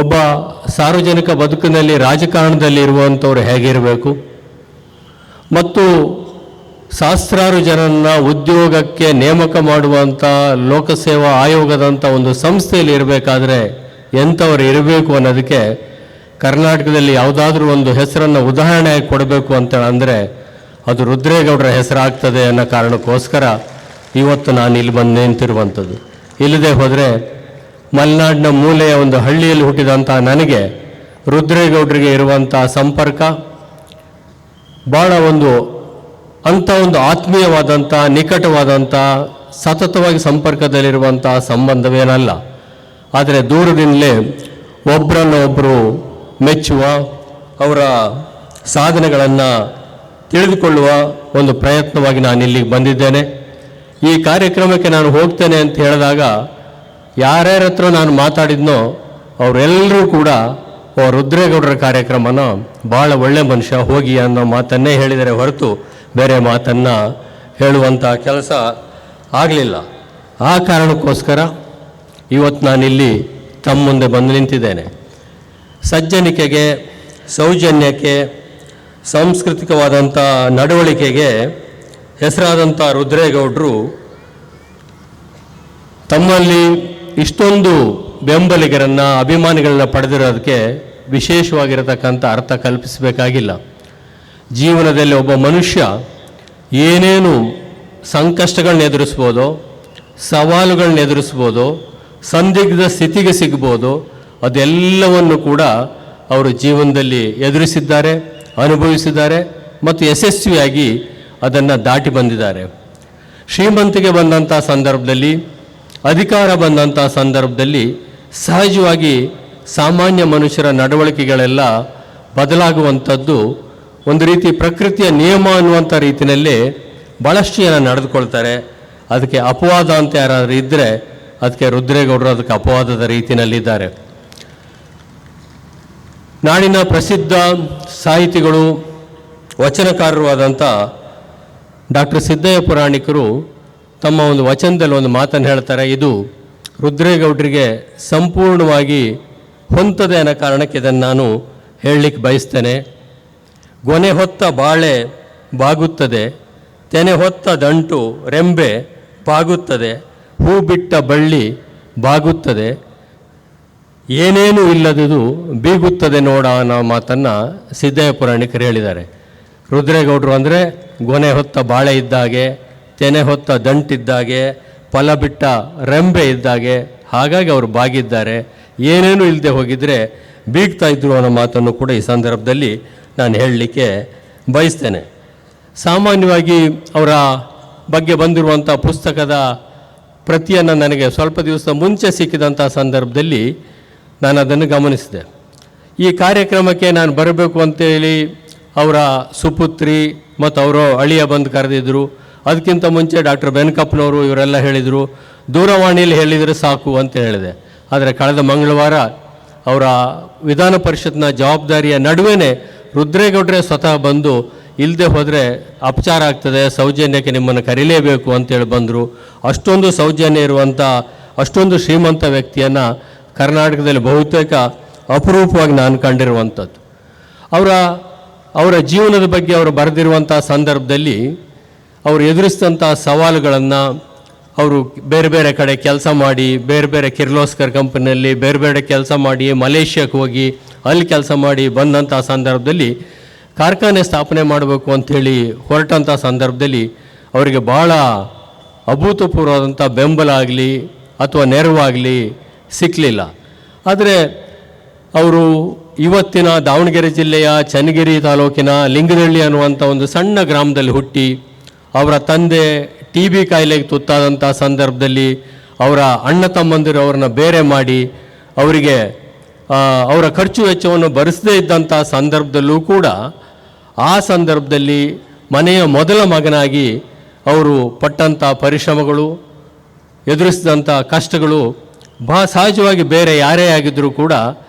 ಒಬ್ಬ ಸಾರ್ವಜನಿಕ ಬದುಕಿನಲ್ಲಿ ರಾಜಕಾರಣದಲ್ಲಿ ಇರುವಂಥವ್ರು ಹೇಗಿರಬೇಕು ಮತ್ತು ಸಹಸ್ರಾರು ಜನರನ್ನು ಉದ್ಯೋಗಕ್ಕೆ ನೇಮಕ ಮಾಡುವಂಥ ಲೋಕಸೇವಾ ಆಯೋಗದಂಥ ಒಂದು ಸಂಸ್ಥೆಯಲ್ಲಿ ಇರಬೇಕಾದ್ರೆ ಎಂಥವ್ರು ಇರಬೇಕು ಅನ್ನೋದಕ್ಕೆ ಕರ್ನಾಟಕದಲ್ಲಿ ಯಾವುದಾದ್ರೂ ಒಂದು ಹೆಸರನ್ನು ಉದಾಹರಣೆಯಾಗಿ ಕೊಡಬೇಕು ಅಂತ ಅಂದರೆ ಅದು ರುದ್ರೇಗೌಡರ ಹೆಸರಾಗ್ತದೆ ಅನ್ನೋ ಕಾರಣಕ್ಕೋಸ್ಕರ ಇವತ್ತು ನಾನು ಇಲ್ಲಿ ಬಂದು ನಿಂತಿರುವಂಥದ್ದು. ಇಲ್ಲದೆ ಹೋದರೆ ಮಲೆನಾಡಿನ ಮೂಲೆಯ ಒಂದು ಹಳ್ಳಿಯಲ್ಲಿ ಹುಟ್ಟಿದಂಥ ನನಗೆ ರುದ್ರೇಗೌಡರಿಗೆ ಇರುವಂಥ ಸಂಪರ್ಕ ಭಾಳ ಅಂಥ ಒಂದು ಆತ್ಮೀಯವಾದಂಥ ನಿಕಟವಾದಂಥ ಸತತವಾಗಿ ಸಂಪರ್ಕದಲ್ಲಿರುವಂಥ ಸಂಬಂಧವೇನಲ್ಲ. ಆದರೆ ದೂರದಿಂದಲೇ ಒಬ್ಬರನ್ನೊಬ್ಬರು ಮೆಚ್ಚುವ, ಅವರ ಸಾಧನೆಗಳನ್ನು ತಿಳಿದುಕೊಳ್ಳುವ ಒಂದು ಪ್ರಯತ್ನವಾಗಿ ನಾನು ಇಲ್ಲಿಗೆ ಬಂದಿದ್ದೇನೆ. ಈ ಕಾರ್ಯಕ್ರಮಕ್ಕೆ ನಾನು ಹೋಗ್ತೇನೆ ಅಂತ ಹೇಳಿದಾಗ ಯಾರ್ಯಾರ ಹತ್ರ ನಾನು ಮಾತಾಡಿದ್ನೋ ಅವರೆಲ್ಲರೂ ಕೂಡ ರುದ್ರೇಗೌಡರ ಕಾರ್ಯಕ್ರಮನ ಭಾಳ ಒಳ್ಳೆ ಮನುಷ್ಯ ಹೋಗಿ ಅನ್ನೋ ಮಾತನ್ನೇ ಹೇಳಿದರೆ ಹೊರತು ಬೇರೆ ಮಾತನ್ನು ಹೇಳುವಂಥ ಕೆಲಸ ಆಗಲಿಲ್ಲ. ಆ ಕಾರಣಕ್ಕೋಸ್ಕರ ಇವತ್ತು ನಾನಿಲ್ಲಿ ತಮ್ಮ ಮುಂದೆ ಬಂದು ನಿಂತಿದ್ದೇನೆ. ಸಜ್ಜನಿಕೆಗೆ, ಸೌಜನ್ಯಕ್ಕೆ, ಸಾಂಸ್ಕೃತಿಕವಾದಂಥ ನಡವಳಿಕೆಗೆ ಹೆಸರಾದಂಥ ರುದ್ರೇಗೌಡರು ತಮ್ಮಲ್ಲಿ ಇಷ್ಟೊಂದು ಬೆಂಬಲಿಗರನ್ನು, ಅಭಿಮಾನಿಗಳನ್ನ ಪಡೆದಿರೋದಕ್ಕೆ ವಿಶೇಷವಾಗಿರತಕ್ಕಂಥ ಅರ್ಥ ಕಲ್ಪಿಸಬೇಕಾಗಿಲ್ಲ. ಜೀವನದಲ್ಲಿ ಒಬ್ಬ ಮನುಷ್ಯ ಏನೇನು ಸಂಕಷ್ಟಗಳನ್ನ ಎದುರಿಸ್ಬೋದೋ, ಸವಾಲುಗಳನ್ನ ಎದುರಿಸ್ಬೋದೋ, ಸಂದಿಗ್ಧ ಸ್ಥಿತಿಗೆ ಸಿಗ್ಬೋದು, ಅದೆಲ್ಲವನ್ನು ಕೂಡ ಅವರು ಜೀವನದಲ್ಲಿ ಎದುರಿಸಿದ್ದಾರೆ, ಅನುಭವಿಸಿದ್ದಾರೆ ಮತ್ತು ಯಶಸ್ವಿಯಾಗಿ ಅದನ್ನು ದಾಟಿ ಬಂದಿದ್ದಾರೆ. ಶ್ರೀಮಂತಿಗೆ ಬಂದಂಥ ಸಂದರ್ಭದಲ್ಲಿ, ಅಧಿಕಾರ ಬಂದಂಥ ಸಂದರ್ಭದಲ್ಲಿ ಸಹಜವಾಗಿ ಸಾಮಾನ್ಯ ಮನುಷ್ಯರ ನಡವಳಿಕೆಗಳೆಲ್ಲ ಬದಲಾಗುವಂಥದ್ದು ಒಂದು ರೀತಿ ಪ್ರಕೃತಿಯ ನಿಯಮ ಅನ್ನುವಂಥ ರೀತಿಯಲ್ಲೇ ಭಾಳಷ್ಟು ಜನ ನಡೆದುಕೊಳ್ತಾರೆ. ಅದಕ್ಕೆ ಅಪವಾದ ಅಂತ ಯಾರಾದರೂ ಇದ್ದರೆ ಅದಕ್ಕೆ ರುದ್ರೇಗೌಡರು ಅದಕ್ಕೆ ಅಪವಾದದ ರೀತಿಯಲ್ಲಿದ್ದಾರೆ. ನಾಡಿನ ಪ್ರಸಿದ್ಧ ಸಾಹಿತಿಗಳು, ವಚನಕಾರರು ಆದಂಥ ಡಾಕ್ಟರ್ ಸಿದ್ದಯ್ಯ ಪುರಾಣಿಕರು ತಮ್ಮ ಒಂದು ವಚನದಲ್ಲಿ ಒಂದು ಮಾತನ್ನು ಹೇಳ್ತಾರೆ. ಇದು ರುದ್ರೇಗೌಡರಿಗೆ ಸಂಪೂರ್ಣವಾಗಿ ಹೊಂತದೆ ಅನ್ನೋ ಕಾರಣಕ್ಕೆ ಇದನ್ನು ನಾನು ಹೇಳಲಿಕ್ಕೆ ಬಯಸ್ತೇನೆ. ಗೊನೆ ಹೊತ್ತ ಬಾಳೆ ಬಾಗುತ್ತದೆ, ತೆನೆ ಹೊತ್ತ ದಂಟು ರೆಂಬೆ ಬಾಗುತ್ತದೆ, ಹೂ ಬಿಟ್ಟ ಬಳ್ಳಿ ಬಾಗುತ್ತದೆ, ಏನೇನೂ ಇಲ್ಲದುದು ಬೀಗುತ್ತದೆ ನೋಡ ಅನ್ನೋ ಮಾತನ್ನು ಸಿದ್ದಯ್ಯ ಪುರಾಣಿಕರು ಹೇಳಿದ್ದಾರೆ. ರುದ್ರೇಗೌಡರು ಅಂದರೆ ಗೊನೆ ಹೊತ್ತ ಬಾಳೆ ಇದ್ದಾಗೆ, ತೆನೆ ಹೊತ್ತ ದಂಟಿದ್ದಾಗೆ, ಫಲ ಬಿಟ್ಟ ರೆಂಬೆ ಇದ್ದಾಗೆ, ಹಾಗಾಗಿ ಅವರು ಬಾಗಿದ್ದಾರೆ. ಏನೇನೂ ಇಲ್ಲದೆ ಹೋಗಿದರೆ ಬೀಗ್ತಾ ಇದ್ರು ಅನ್ನೋ ಮಾತನ್ನು ಕೂಡ ಈ ಸಂದರ್ಭದಲ್ಲಿ ನಾನು ಹೇಳಲಿಕ್ಕೆ ಬಯಸ್ತೇನೆ. ಸಾಮಾನ್ಯವಾಗಿ ಅವರ ಬಗ್ಗೆ ಬಂದಿರುವಂಥ ಪುಸ್ತಕದ ಪ್ರತಿಯನ್ನು ನನಗೆ ಸ್ವಲ್ಪ ದಿವಸ ಮುಂಚೆ ಸಿಕ್ಕಿದಂಥ ಸಂದರ್ಭದಲ್ಲಿ ನಾನು ಅದನ್ನು ಗಮನಿಸಿದೆ. ಈ ಕಾರ್ಯಕ್ರಮಕ್ಕೆ ನಾನು ಬರಬೇಕು ಅಂತೇಳಿ ಅವರ ಸುಪುತ್ರಿ ಮತ್ತು ಅವರು ಅಳಿಯ ಬಂದು ಕರೆದಿದ್ದರು. ಅದಕ್ಕಿಂತ ಮುಂಚೆ ಡಾಕ್ಟರ್ ಬೆನಕಪ್ಪನವರು ಇವರೆಲ್ಲ ಹೇಳಿದರು, ದೂರವಾಣಿಯಲ್ಲಿ ಹೇಳಿದರೆ ಸಾಕು ಅಂತ ಹೇಳಿದೆ. ಆದರೆ ಕಳೆದ ಮಂಗಳವಾರ ಅವರ ವಿಧಾನ ಪರಿಷತ್ನ ಜವಾಬ್ದಾರಿಯ ನಡುವೆ ರುದ್ರೇಗೌಡರೇ ಸ್ವತಃ ಬಂದು ಇಲ್ಲದೆ ಹೋದರೆ ಅಪಚಾರ ಆಗ್ತದೆ, ಸೌಜನ್ಯಕ್ಕೆ ನಿಮ್ಮನ್ನು ಕರೀಲೇಬೇಕು ಅಂತೇಳಿ ಬಂದರು. ಅಷ್ಟೊಂದು ಸೌಜನ್ಯ ಇರುವಂಥ, ಅಷ್ಟೊಂದು ಶ್ರೀಮಂತ ವ್ಯಕ್ತಿಯನ್ನು ಕರ್ನಾಟಕದಲ್ಲಿ ಬಹುತೇಕ ಅಪರೂಪವಾಗಿ ನಾನು ಕಂಡಿರುವಂಥದ್ದು. ಅವರ ಜೀವನದ ಬಗ್ಗೆ ಅವರು ಬರೆದಿರುವಂಥ ಸಂದರ್ಭದಲ್ಲಿ ಅವರು ಎದುರಿಸಿದಂಥ ಸವಾಲುಗಳನ್ನು, ಅವರು ಬೇರೆ ಬೇರೆ ಕಡೆ ಕೆಲಸ ಮಾಡಿ, ಬೇರೆ ಬೇರೆ ಕಿರ್ಲೋಸ್ಕರ್ ಕಂಪನಿಯಲ್ಲಿ ಬೇರೆ ಬೇರೆ ಕೆಲಸ ಮಾಡಿ, ಮಲೇಷ್ಯಾಕ್ಕೆ ಹೋಗಿ ಅಲ್ಲಿ ಕೆಲಸ ಮಾಡಿ ಬಂದಂಥ ಸಂದರ್ಭದಲ್ಲಿ ಕಾರ್ಖಾನೆ ಸ್ಥಾಪನೆ ಮಾಡಬೇಕು ಅಂಥೇಳಿ ಹೊರಟಂಥ ಸಂದರ್ಭದಲ್ಲಿ ಅವರಿಗೆ ಭಾಳ ಅಭೂತಪೂರ್ವವಾದಂಥ ಬೆಂಬಲ ಆಗಲಿ ಅಥವಾ ನೆರವಾಗಲಿ ಸಿಕ್ಕಲಿಲ್ಲ. ಆದರೆ ಅವರು ಇವತ್ತಿನ ದಾವಣಗೆರೆ ಜಿಲ್ಲೆಯ ಚನ್ನಗಿರಿ ತಾಲೂಕಿನ ಲಿಂಗದಹಳ್ಳಿ ಅನ್ನುವಂಥ ಒಂದು ಸಣ್ಣ ಗ್ರಾಮದಲ್ಲಿ ಹುಟ್ಟಿ, ಅವರ ತಂದೆ TB ಕಾಯಿಲೆಗೆ ತುತ್ತಾದಂಥ ಸಂದರ್ಭದಲ್ಲಿ ಅವರ ಅಣ್ಣ ತಮ್ಮಂದಿರು ಅವ್ರನ್ನ ಬೇರೆ ಮಾಡಿ ಅವರಿಗೆ ಅವರ ಖರ್ಚು ವೆಚ್ಚವನ್ನು ಭರಿಸದೇ ಇದ್ದಂಥ ಸಂದರ್ಭದಲ್ಲೂ ಕೂಡ ಆ ಸಂದರ್ಭದಲ್ಲಿ ಮನೆಯ ಮೊದಲ ಮಗನಾಗಿ ಅವರು ಪಟ್ಟಂಥ ಪರಿಶ್ರಮಗಳು, ಎದುರಿಸಿದಂಥ ಕಷ್ಟಗಳು ಸಹಜವಾಗಿ ಬೇರೆ ಯಾರೇ ಆಗಿದ್ದರೂ ಕೂಡ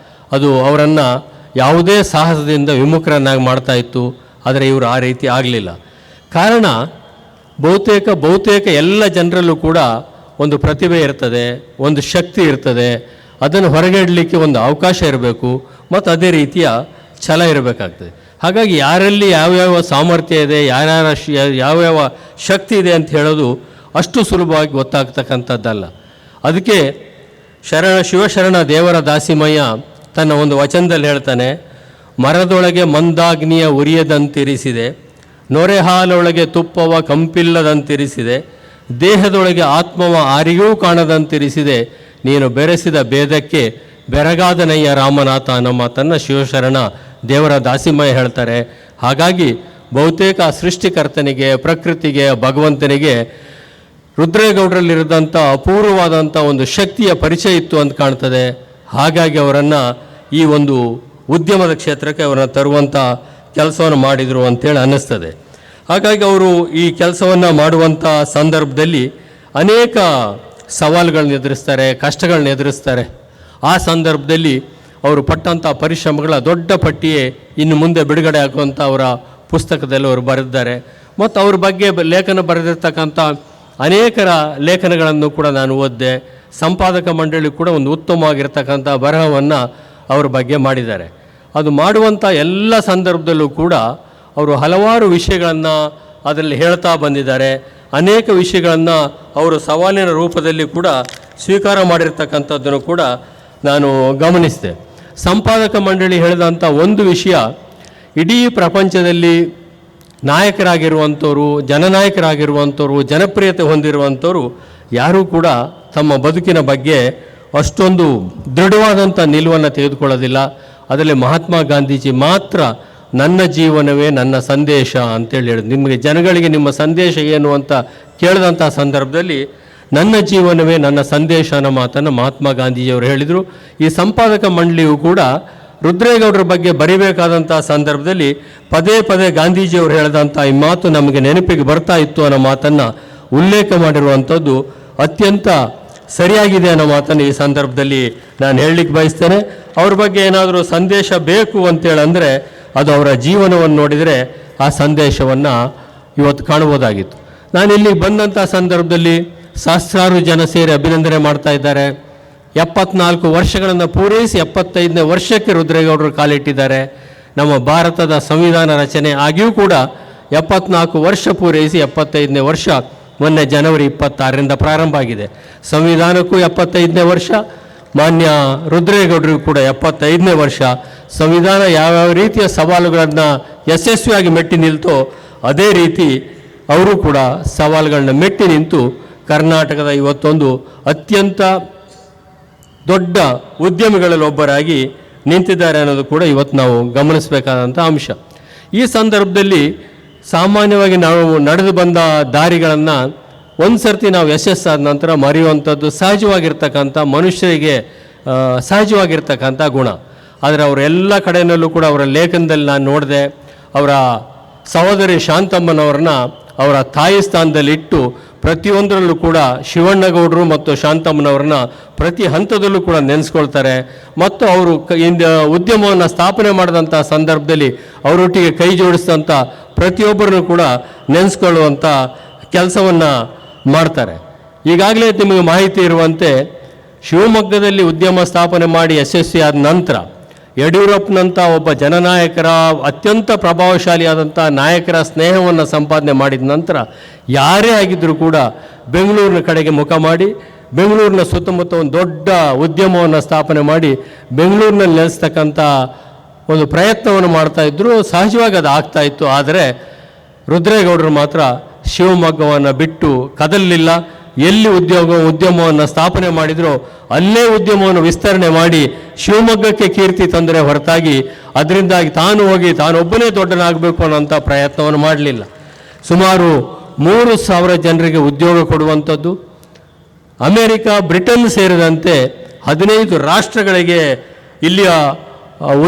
ಅದು ಅವರನ್ನು ಯಾವುದೇ ಸಾಹಸದಿಂದ ವಿಮುಖರನ್ನಾಗಿ ಮಾಡ್ತಾಯಿತ್ತು. ಆದರೆ ಇವರು ಆ ರೀತಿ ಆಗಲಿಲ್ಲ. ಕಾರಣ ಬಹುತೇಕ ಎಲ್ಲ ಜನರಲ್ಲೂ ಕೂಡ ಒಂದು ಪ್ರತಿಭೆ ಇರ್ತದೆ, ಒಂದು ಶಕ್ತಿ ಇರ್ತದೆ. ಅದನ್ನು ಹೊರಗೆ ಇಡಲಿಕ್ಕೆ ಒಂದು ಅವಕಾಶ ಇರಬೇಕು ಮತ್ತು ಅದೇ ರೀತಿಯ ಛಲ ಇರಬೇಕಾಗ್ತದೆ. ಹಾಗಾಗಿ ಯಾರಲ್ಲಿ ಯಾವ್ಯಾವ ಸಾಮರ್ಥ್ಯ ಇದೆ, ಯಾವ್ಯಾವ ಶಕ್ತಿ ಇದೆ ಅಂತ ಹೇಳೋದು ಅಷ್ಟು ಸುಲಭವಾಗಿ ಗೊತ್ತಾಗ್ತಕ್ಕಂಥದ್ದಲ್ಲ. ಅದಕ್ಕೆ ಶಿವಶರಣ ದೇವರ ದಾಸಿಮಯ್ಯ ತನ್ನ ಒಂದು ವಚನದಲ್ಲಿ ಹೇಳ್ತಾನೆ, ಮರದೊಳಗೆ ಮಂದಾಗ್ನಿಯ ಉರಿಯದಂತಿರಿಸಿದೆ, ನೊರೆ ಹಾಲೊಳಗೆ ತುಪ್ಪವ ಕಂಪಿಲ್ಲದಂತಿರಿಸಿದೆ, ದೇಹದೊಳಗೆ ಆತ್ಮವ ಆರಿಯೂ ಕಾಣದಂತಿರಿಸಿದೆ, ನೀನು ಬೆರೆಸಿದ ಭೇದಕ್ಕೆ ಬೆರಗಾದನಯ್ಯ ರಾಮನಾಥ ಅನ್ನೋ ಮಾತನ್ನು ಶಿವಶರಣ ದೇವರ ದಾಸಿಮಯ್ಯ ಹೇಳ್ತಾರೆ. ಹಾಗಾಗಿ ಬಹುತೇಕ ಸೃಷ್ಟಿಕರ್ತನಿಗೆ, ಪ್ರಕೃತಿಗೆ, ಭಗವಂತನಿಗೆ ರುದ್ರೇಗೌಡರಲ್ಲಿರಿದಂಥ ಅಪೂರ್ವವಾದಂಥ ಒಂದು ಶಕ್ತಿಯ ಪರಿಚಯ ಇತ್ತು ಅಂತ ಕಾಣ್ತದೆ. ಹಾಗಾಗಿ ಅವರನ್ನು ಈ ಒಂದು ಉದ್ಯಮದ ಕ್ಷೇತ್ರಕ್ಕೆ ಅವರನ್ನು ತರುವಂಥ ಕೆಲಸವನ್ನು ಮಾಡಿದರು ಅಂತೇಳಿ ಅನ್ನಿಸ್ತದೆ. ಹಾಗಾಗಿ ಅವರು ಈ ಕೆಲಸವನ್ನು ಮಾಡುವಂಥ ಸಂದರ್ಭದಲ್ಲಿ ಅನೇಕ ಸವಾಲುಗಳನ್ನ ಎದುರಿಸ್ತಾರೆ, ಕಷ್ಟಗಳನ್ನ ಎದುರಿಸ್ತಾರೆ. ಆ ಸಂದರ್ಭದಲ್ಲಿ ಅವರು ಪಟ್ಟಂಥ ಪರಿಶ್ರಮಗಳ ದೊಡ್ಡ ಪಟ್ಟಿಯೇ ಇನ್ನು ಮುಂದೆ ಬಿಡುಗಡೆ ಆಗುವಂಥ ಅವರ ಪುಸ್ತಕದಲ್ಲಿ ಅವರು ಬರೆದಿದ್ದಾರೆ. ಮತ್ತು ಅವ್ರ ಬಗ್ಗೆ ಲೇಖನ ಬರೆದಿರ್ತಕ್ಕಂಥ ಅನೇಕರ ಲೇಖನಗಳನ್ನು ಕೂಡ ನಾನು ಓದಿದೆ. ಸಂಪಾದಕ ಮಂಡಳಿ ಕೂಡ ಒಂದು ಉತ್ತಮವಾಗಿರ್ತಕ್ಕಂಥ ಬರಹವನ್ನು ಅವ್ರ ಬಗ್ಗೆ ಮಾಡಿದ್ದಾರೆ. ಅದು ಮಾಡುವಂಥ ಎಲ್ಲ ಸಂದರ್ಭದಲ್ಲೂ ಕೂಡ ಅವರು ಹಲವಾರು ವಿಷಯಗಳನ್ನು ಅದರಲ್ಲಿ ಹೇಳ್ತಾ ಬಂದಿದ್ದಾರೆ. ಅನೇಕ ವಿಷಯಗಳನ್ನು ಅವರು ಸವಾಲಿನ ರೂಪದಲ್ಲಿ ಕೂಡ ಸ್ವೀಕಾರ ಮಾಡಿರ್ತಕ್ಕಂಥದ್ದನ್ನು ಕೂಡ ನಾನು ಗಮನಿಸಿದೆ. ಸಂಪಾದಕ ಮಂಡಳಿ ಹೇಳಿದಂಥ ಒಂದು ವಿಷಯ, ಇಡೀ ಪ್ರಪಂಚದಲ್ಲಿ ನಾಯಕರಾಗಿರುವಂಥವ್ರು, ಜನನಾಯಕರಾಗಿರುವಂಥವ್ರು, ಜನಪ್ರಿಯತೆ ಹೊಂದಿರುವಂಥವ್ರು ಯಾರೂ ಕೂಡ ತಮ್ಮ ಬದುಕಿನ ಬಗ್ಗೆ ಅಷ್ಟೊಂದು ದೃಢವಾದಂಥ ನಿಲುವನ್ನು ತೆಗೆದುಕೊಳ್ಳೋದಿಲ್ಲ. ಅದರಲ್ಲಿ ಮಹಾತ್ಮ ಗಾಂಧೀಜಿ ಮಾತ್ರ ನನ್ನ ಜೀವನವೇ ನನ್ನ ಸಂದೇಶ ಅಂತೇಳಿ ಹೇಳಿದ್ರು. ನಿಮಗೆ ಜನಗಳಿಗೆ ನಿಮ್ಮ ಸಂದೇಶ ಏನು ಅಂತ ಕೇಳಿದಂಥ ಸಂದರ್ಭದಲ್ಲಿ ನನ್ನ ಜೀವನವೇ ನನ್ನ ಸಂದೇಶ ಅನ್ನೋ ಮಾತನ್ನು ಮಹಾತ್ಮ ಗಾಂಧೀಜಿಯವರು ಹೇಳಿದರು. ಈ ಸಂಪಾದಕ ಮಂಡಳಿಯು ಕೂಡ ರುದ್ರೇಗೌಡರ ಬಗ್ಗೆ ಬರಿಬೇಕಾದಂಥ ಸಂದರ್ಭದಲ್ಲಿ ಪದೇ ಪದೇ ಗಾಂಧೀಜಿಯವರು ಹೇಳಿದಂಥ ಈ ಮಾತು ನಮಗೆ ನೆನಪಿಗೆ ಬರ್ತಾ ಇತ್ತು ಅನ್ನೋ ಮಾತನ್ನು ಉಲ್ಲೇಖ ಮಾಡಿರುವಂಥದ್ದು ಅತ್ಯಂತ ಸರಿಯಾಗಿದೆ ಅನ್ನೋ ಮಾತನ್ನು ಈ ಸಂದರ್ಭದಲ್ಲಿ ನಾನು ಹೇಳಲಿಕ್ಕೆ ಬಯಸ್ತೇನೆ. ಅವ್ರ ಬಗ್ಗೆ ಏನಾದರೂ ಸಂದೇಶ ಬೇಕು ಅಂತೇಳಂದರೆ ಅದು ಅವರ ಜೀವನವನ್ನು ನೋಡಿದರೆ ಆ ಸಂದೇಶವನ್ನು ಇವತ್ತು ಕಾಣ್ಬೋದಾಗಿತ್ತು. ನಾನು ಇಲ್ಲಿಗೆ ಬಂದಂಥ ಸಂದರ್ಭದಲ್ಲಿ ಸಹಸ್ರಾರು ಜನ ಸೇರಿ ಅಭಿನಂದನೆ ಮಾಡ್ತಾ ಇದ್ದಾರೆ. 74 ವರ್ಷಗಳನ್ನು ಪೂರೈಸಿ 75ನೇ ವರ್ಷಕ್ಕೆ ರುದ್ರೇಗೌಡರು ಕಾಲಿಟ್ಟಿದ್ದಾರೆ. ನಮ್ಮ ಭಾರತದ ಸಂವಿಧಾನ ರಚನೆ ಆಗಿಯೂ ಕೂಡ 74 ವರ್ಷ ಪೂರೈಸಿ 75ನೇ ವರ್ಷ ಮೊನ್ನೆ ಜನವರಿ 26ರಿಂದ ಪ್ರಾರಂಭ ಆಗಿದೆ. ಸಂವಿಧಾನಕ್ಕೂ 75ನೇ ವರ್ಷ, ಮಾನ್ಯ ರುದ್ರೇಗೌಡರಿಗೂ ಕೂಡ 75ನೇ ವರ್ಷ. ಸಂವಿಧಾನ ಯಾವ್ಯಾವ ರೀತಿಯ ಸವಾಲುಗಳನ್ನು ಯಶಸ್ವಿಯಾಗಿ ಮೆಟ್ಟಿ ನಿಲ್ತೋ ಅದೇ ರೀತಿ ಅವರು ಕೂಡ ಸವಾಲುಗಳನ್ನ ಮೆಟ್ಟಿ ನಿಂತು ಕರ್ನಾಟಕದ ಇವತ್ತೊಂದು ಅತ್ಯಂತ ದೊಡ್ಡ ಉದ್ಯಮಿಗಳಲ್ಲಿ ಒಬ್ಬರಾಗಿ ನಿಂತಿದ್ದಾರೆ ಅನ್ನೋದು ಕೂಡ ಇವತ್ತು ನಾವು ಗಮನಿಸಬೇಕಾದಂಥ ಅಂಶ. ಈ ಸಂದರ್ಭದಲ್ಲಿ ಸಾಮಾನ್ಯವಾಗಿ ನಾವು ನಡೆದು ಬಂದ ದಾರಿಗಳನ್ನು ಒಂದು ಸರ್ತಿ ನಾವು ಯಶಸ್ಸಾದ ನಂತರ ಮರೆಯುವಂಥದ್ದು ಸಹಜವಾಗಿರ್ತಕ್ಕಂಥ ಮನುಷ್ಯರಿಗೆ ಸಹಜವಾಗಿರ್ತಕ್ಕಂಥ ಗುಣ. ಆದರೆ ಅವರೆಲ್ಲ ಕಡೆಯಲ್ಲೂ ಕೂಡ ಅವರ ಲೇಖನದಲ್ಲಿ ನಾನು ನೋಡಿದೆ, ಅವರ ಸಹೋದರಿ ಶಾಂತಮ್ಮನವ್ರನ್ನ ಅವರ ತಾಯಿ ಸ್ಥಾನದಲ್ಲಿ ಇಟ್ಟು ಪ್ರತಿಯೊಂದರಲ್ಲೂ ಕೂಡ ಶಿವಣ್ಣಗೌಡರು ಮತ್ತು ಶಾಂತಮ್ಮನವ್ರನ್ನ ಪ್ರತಿ ಹಂತದಲ್ಲೂ ಕೂಡ ನೆನೆಸ್ಕೊಳ್ತಾರೆ. ಮತ್ತು ಅವರು ಉದ್ಯಮವನ್ನು ಸ್ಥಾಪನೆ ಮಾಡಿದಂಥ ಸಂದರ್ಭದಲ್ಲಿ ಅವರೊಟ್ಟಿಗೆ ಕೈ ಜೋಡಿಸಿದಂಥ ಪ್ರತಿಯೊಬ್ಬರನ್ನು ಕೂಡ ನೆನೆಸ್ಕೊಳ್ಳುವಂಥ ಕೆಲಸವನ್ನು ಮಾಡ್ತಾರೆ. ಈಗಾಗಲೇ ನಿಮಗೆ ಮಾಹಿತಿ ಇರುವಂತೆ ಶಿವಮೊಗ್ಗದಲ್ಲಿ ಉದ್ಯಮ ಸ್ಥಾಪನೆ ಮಾಡಿ ಯಶಸ್ವಿಯಾದ ನಂತರ ಯಡಿಯೂರಪ್ಪನಂಥ ಒಬ್ಬ ಜನನಾಯಕರ ಅತ್ಯಂತ ಪ್ರಭಾವಶಾಲಿಯಾದಂಥ ನಾಯಕರ ಸ್ನೇಹವನ್ನು ಸಂಪಾದನೆ ಮಾಡಿದ ನಂತರ ಯಾರೇ ಆಗಿದ್ದರೂ ಕೂಡ ಬೆಂಗಳೂರಿನ ಕಡೆಗೆ ಮುಖ ಮಾಡಿ ಬೆಂಗಳೂರಿನ ಸುತ್ತಮುತ್ತ ಒಂದು ದೊಡ್ಡ ಉದ್ಯಮವನ್ನು ಸ್ಥಾಪನೆ ಮಾಡಿ ಬೆಂಗಳೂರಿನಲ್ಲಿ ನೆಲೆಸ್ತಕ್ಕಂಥ ಒಂದು ಪ್ರಯತ್ನವನ್ನು ಮಾಡ್ತಾಯಿದ್ರು. ಸಹಜವಾಗಿ ಅದು ಆಗ್ತಾಯಿತ್ತು. ಆದರೆ ರುದ್ರೇಗೌಡರು ಮಾತ್ರ ಶಿವಮೊಗ್ಗವನ್ನು ಬಿಟ್ಟು ಕದಲಿಲ್ಲ. ಎಲ್ಲಿ ಉದ್ಯಮವನ್ನು ಸ್ಥಾಪನೆ ಮಾಡಿದರೂ ಅಲ್ಲೇ ಉದ್ಯಮವನ್ನು ವಿಸ್ತರಣೆ ಮಾಡಿ ಶಿವಮೊಗ್ಗಕ್ಕೆ ಕೀರ್ತಿ ತಂದರೆ ಹೊರತಾಗಿ ಅದರಿಂದಾಗಿ ತಾನು ಹೋಗಿ ತಾನೊಬ್ಬನೇ ದೊಡ್ಡನಾಗಬೇಕು ಅನ್ನೋಂಥ ಪ್ರಯತ್ನವನ್ನು ಮಾಡಲಿಲ್ಲ. ಸುಮಾರು 3,000 ಜನರಿಗೆ ಉದ್ಯೋಗ ಕೊಡುವಂಥದ್ದು, ಅಮೇರಿಕಾ, ಬ್ರಿಟನ್ ಸೇರಿದಂತೆ 15 ರಾಷ್ಟ್ರಗಳಿಗೆ ಇಲ್ಲಿಯ